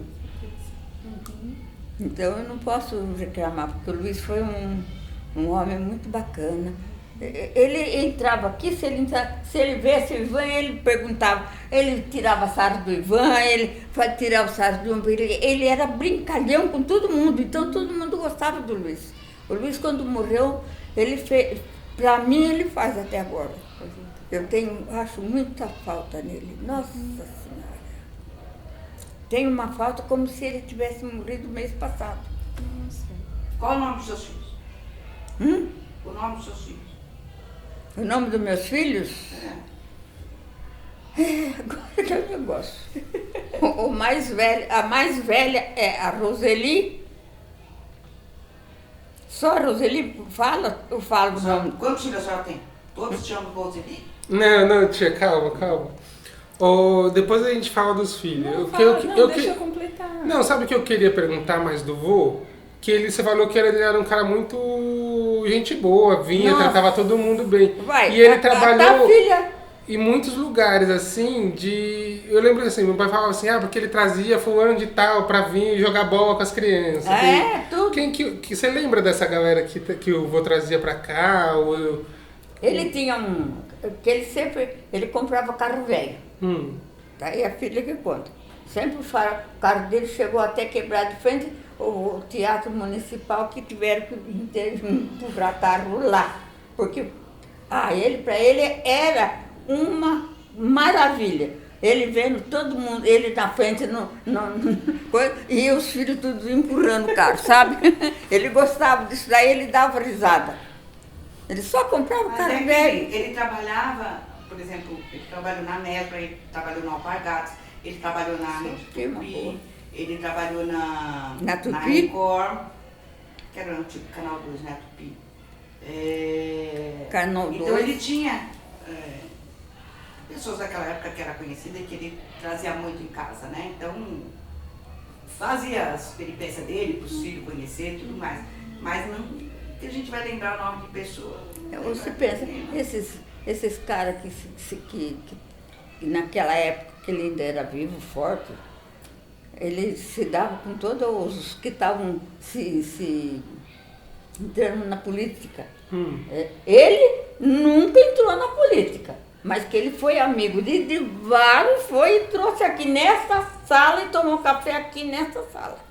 Então eu não posso reclamar, porque o Luiz foi um homem muito bacana. Ele entrava aqui, se ele visse o Ivan, ele perguntava, ele tirava sarro do Ivan, ele tirava sarro do Ivan, ele era brincalhão com todo mundo, então todo mundo gostava do Luiz. O Luiz, quando morreu, ele fez, para mim ele faz até agora. Eu acho muita falta nele, nossa Senhora. Tenho uma falta como se ele tivesse morrido mês passado.
Nossa. Qual o nome dos seus filhos? O nome dos seus filhos?
O nome dos meus filhos? Agora que é o negócio. A mais velha é a Roseli. Só a Roseli fala? Eu falo o nome.
Quantos filhos a senhora tem? Todos te chamam de Roseli?
Não, tia, calma. Depois a gente fala dos filhos.
Deixa eu completar.
Não, sabe o que eu queria perguntar mais do vô? Que você falou que ele era um cara muito gente boa, tratava todo mundo bem. E ele trabalhou em muitos lugares, assim, Eu lembro assim, meu pai falava assim, porque ele trazia fulano de tal pra vir jogar bola com as crianças.
Tudo.
Que você lembra dessa galera que o vô trazia pra cá?
Ele tinha ele comprava carro velho. Daí a filha que conta. Sempre o carro dele chegou até quebrar de frente o Teatro Municipal, que tiveram que empurrar carro lá. Porque para ele era uma maravilha. Ele vendo todo mundo, ele na frente, e os filhos tudo empurrando o carro, sabe? Ele gostava disso, daí ele dava risada. Ele só comprava carro velho.
Ele trabalhava, por exemplo, ele trabalhou na Metro, ele trabalhou na Alpargatas, ele trabalhou na Tupi, ele trabalhou na Record, que era o antigo Canal 2, né, Tupi.
Canal 2.
Então ele tinha pessoas daquela época que era conhecida e que ele trazia muito em casa, né? Então fazia as peripécias dele, para os filhos conhecer e tudo mais. Mas não que a gente vai lembrar o nome de pessoa.
Você pensa, esses caras que naquela época que ele ainda era vivo, forte, ele se dava com todos os que estavam se entrando na política. Ele nunca entrou na política, mas que ele foi amigo de vários, foi e trouxe aqui nesta sala e tomou café aqui nesta sala.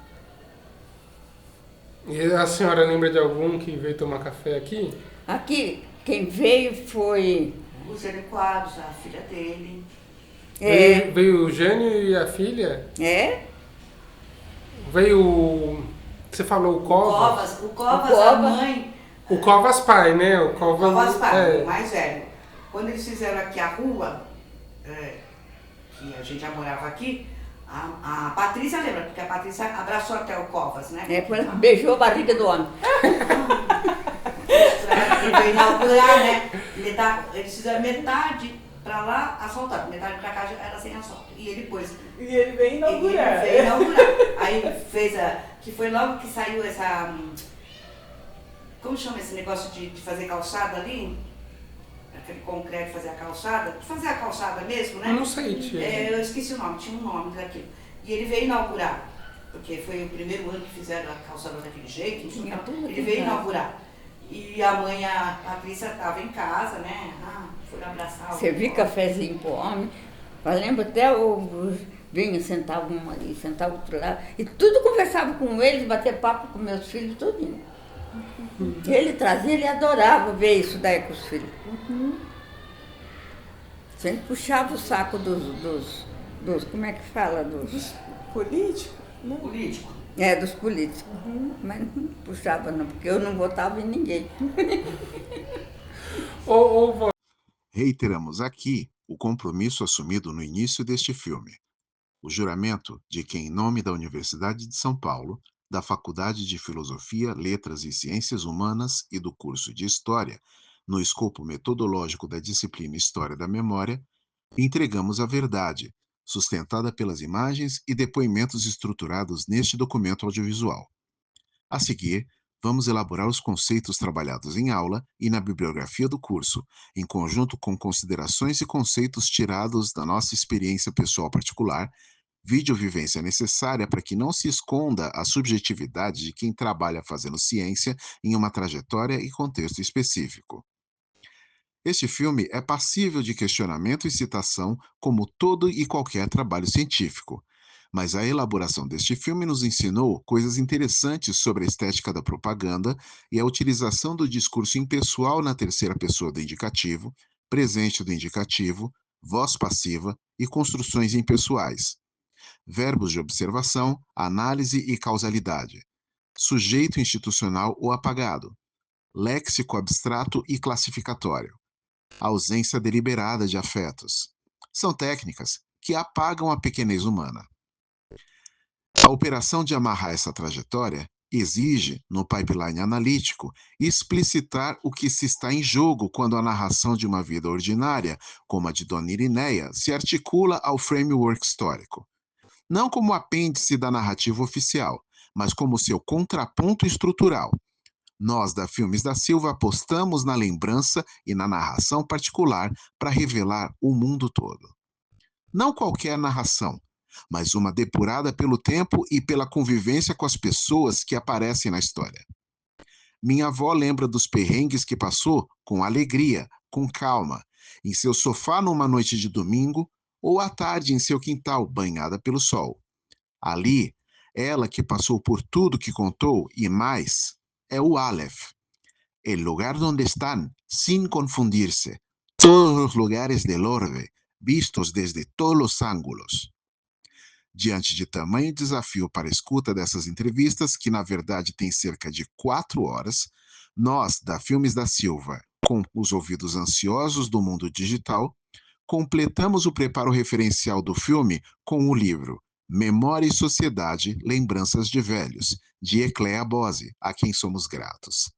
E a senhora lembra de algum que veio tomar café aqui?
Aqui, quem veio foi...
O Zé Quadros, a filha dele.
Veio o Jânio e a filha? Veio... Você falou o Covas?
O Covas, a mãe.
O Covas pai, né?
O Covas pai, o mais velho. Quando eles fizeram aqui a rua, que a gente já morava aqui, A Patrícia lembra, porque a Patrícia abraçou até o Covas, né?
Beijou a barriga do homem.
Ele veio inaugurar, né? Eles fizeram metade pra lá asfaltado, metade pra cá era sem asfalto. E ele pôs.
E ele veio inaugurar.
Aí fez que foi logo que saiu essa. Como chama esse negócio de fazer calçada ali? Aquele concreto, fazer a calçada. De fazer a calçada mesmo, né?
Eu não sei, tia.
Eu esqueci o nome, tinha um nome daquilo. E ele veio inaugurar, porque foi o primeiro ano que fizeram a calçada daquele jeito. Ele veio inaugurar. E a mãe, a Patrícia, estava em casa, né? Foi abraçar.
Servi cafezinho pro homem. Eu lembro até o vinho, sentava um ali, sentava outro lá. E tudo conversava com eles, bater papo com meus filhos, tudinho. Ele trazia, ele adorava ver isso daí com os filhos. Sempre puxava o saco dos como é que fala? Dos
Político? Não.
Político.
Dos políticos. Mas não puxava não, porque eu não votava em ninguém.
Reiteramos aqui o compromisso assumido no início deste filme. O juramento de que, em nome da Universidade de São Paulo, da Faculdade de Filosofia, Letras e Ciências Humanas e do curso de História, no escopo metodológico da disciplina História da Memória, entregamos a verdade, sustentada pelas imagens e depoimentos estruturados neste documento audiovisual. A seguir, vamos elaborar os conceitos trabalhados em aula e na bibliografia do curso, em conjunto com considerações e conceitos tirados da nossa experiência pessoal particular, videovivência necessária para que não se esconda a subjetividade de quem trabalha fazendo ciência em uma trajetória e contexto específico. Este filme é passível de questionamento e citação como todo e qualquer trabalho científico, mas a elaboração deste filme nos ensinou coisas interessantes sobre a estética da propaganda e a utilização do discurso impessoal na terceira pessoa do indicativo, presente do indicativo, voz passiva e construções impessoais. Verbos de observação, análise e causalidade. Sujeito institucional ou apagado. Léxico abstrato e classificatório. Ausência deliberada de afetos. São técnicas que apagam a pequenez humana. A operação de amarrar essa trajetória exige, no pipeline analítico, explicitar o que se está em jogo quando a narração de uma vida ordinária, como a de Dona Irineia, se articula ao framework histórico. Não como apêndice da narrativa oficial, mas como seu contraponto estrutural. Nós, da Filmes da Silva, apostamos na lembrança e na narração particular para revelar o mundo todo. Não qualquer narração, mas uma depurada pelo tempo e pela convivência com as pessoas que aparecem na história. Minha avó lembra dos perrengues que passou com alegria, com calma, em seu sofá numa noite de domingo ou à tarde em seu quintal, banhada pelo sol. Ali, ela que passou por tudo que contou e mais, é o Aleph. El lugar donde están, sin confundirse, todos los lugares del orbe, vistos desde todos los ángulos. Diante de tamanho desafio para a escuta dessas entrevistas, que na verdade tem cerca de 4 horas, nós, da Filmes da Silva, com os ouvidos ansiosos do mundo digital, completamos o preparo referencial do filme com o livro Memória e Sociedade, Lembranças de Velhos, de Ecléa Bose, a quem somos gratos.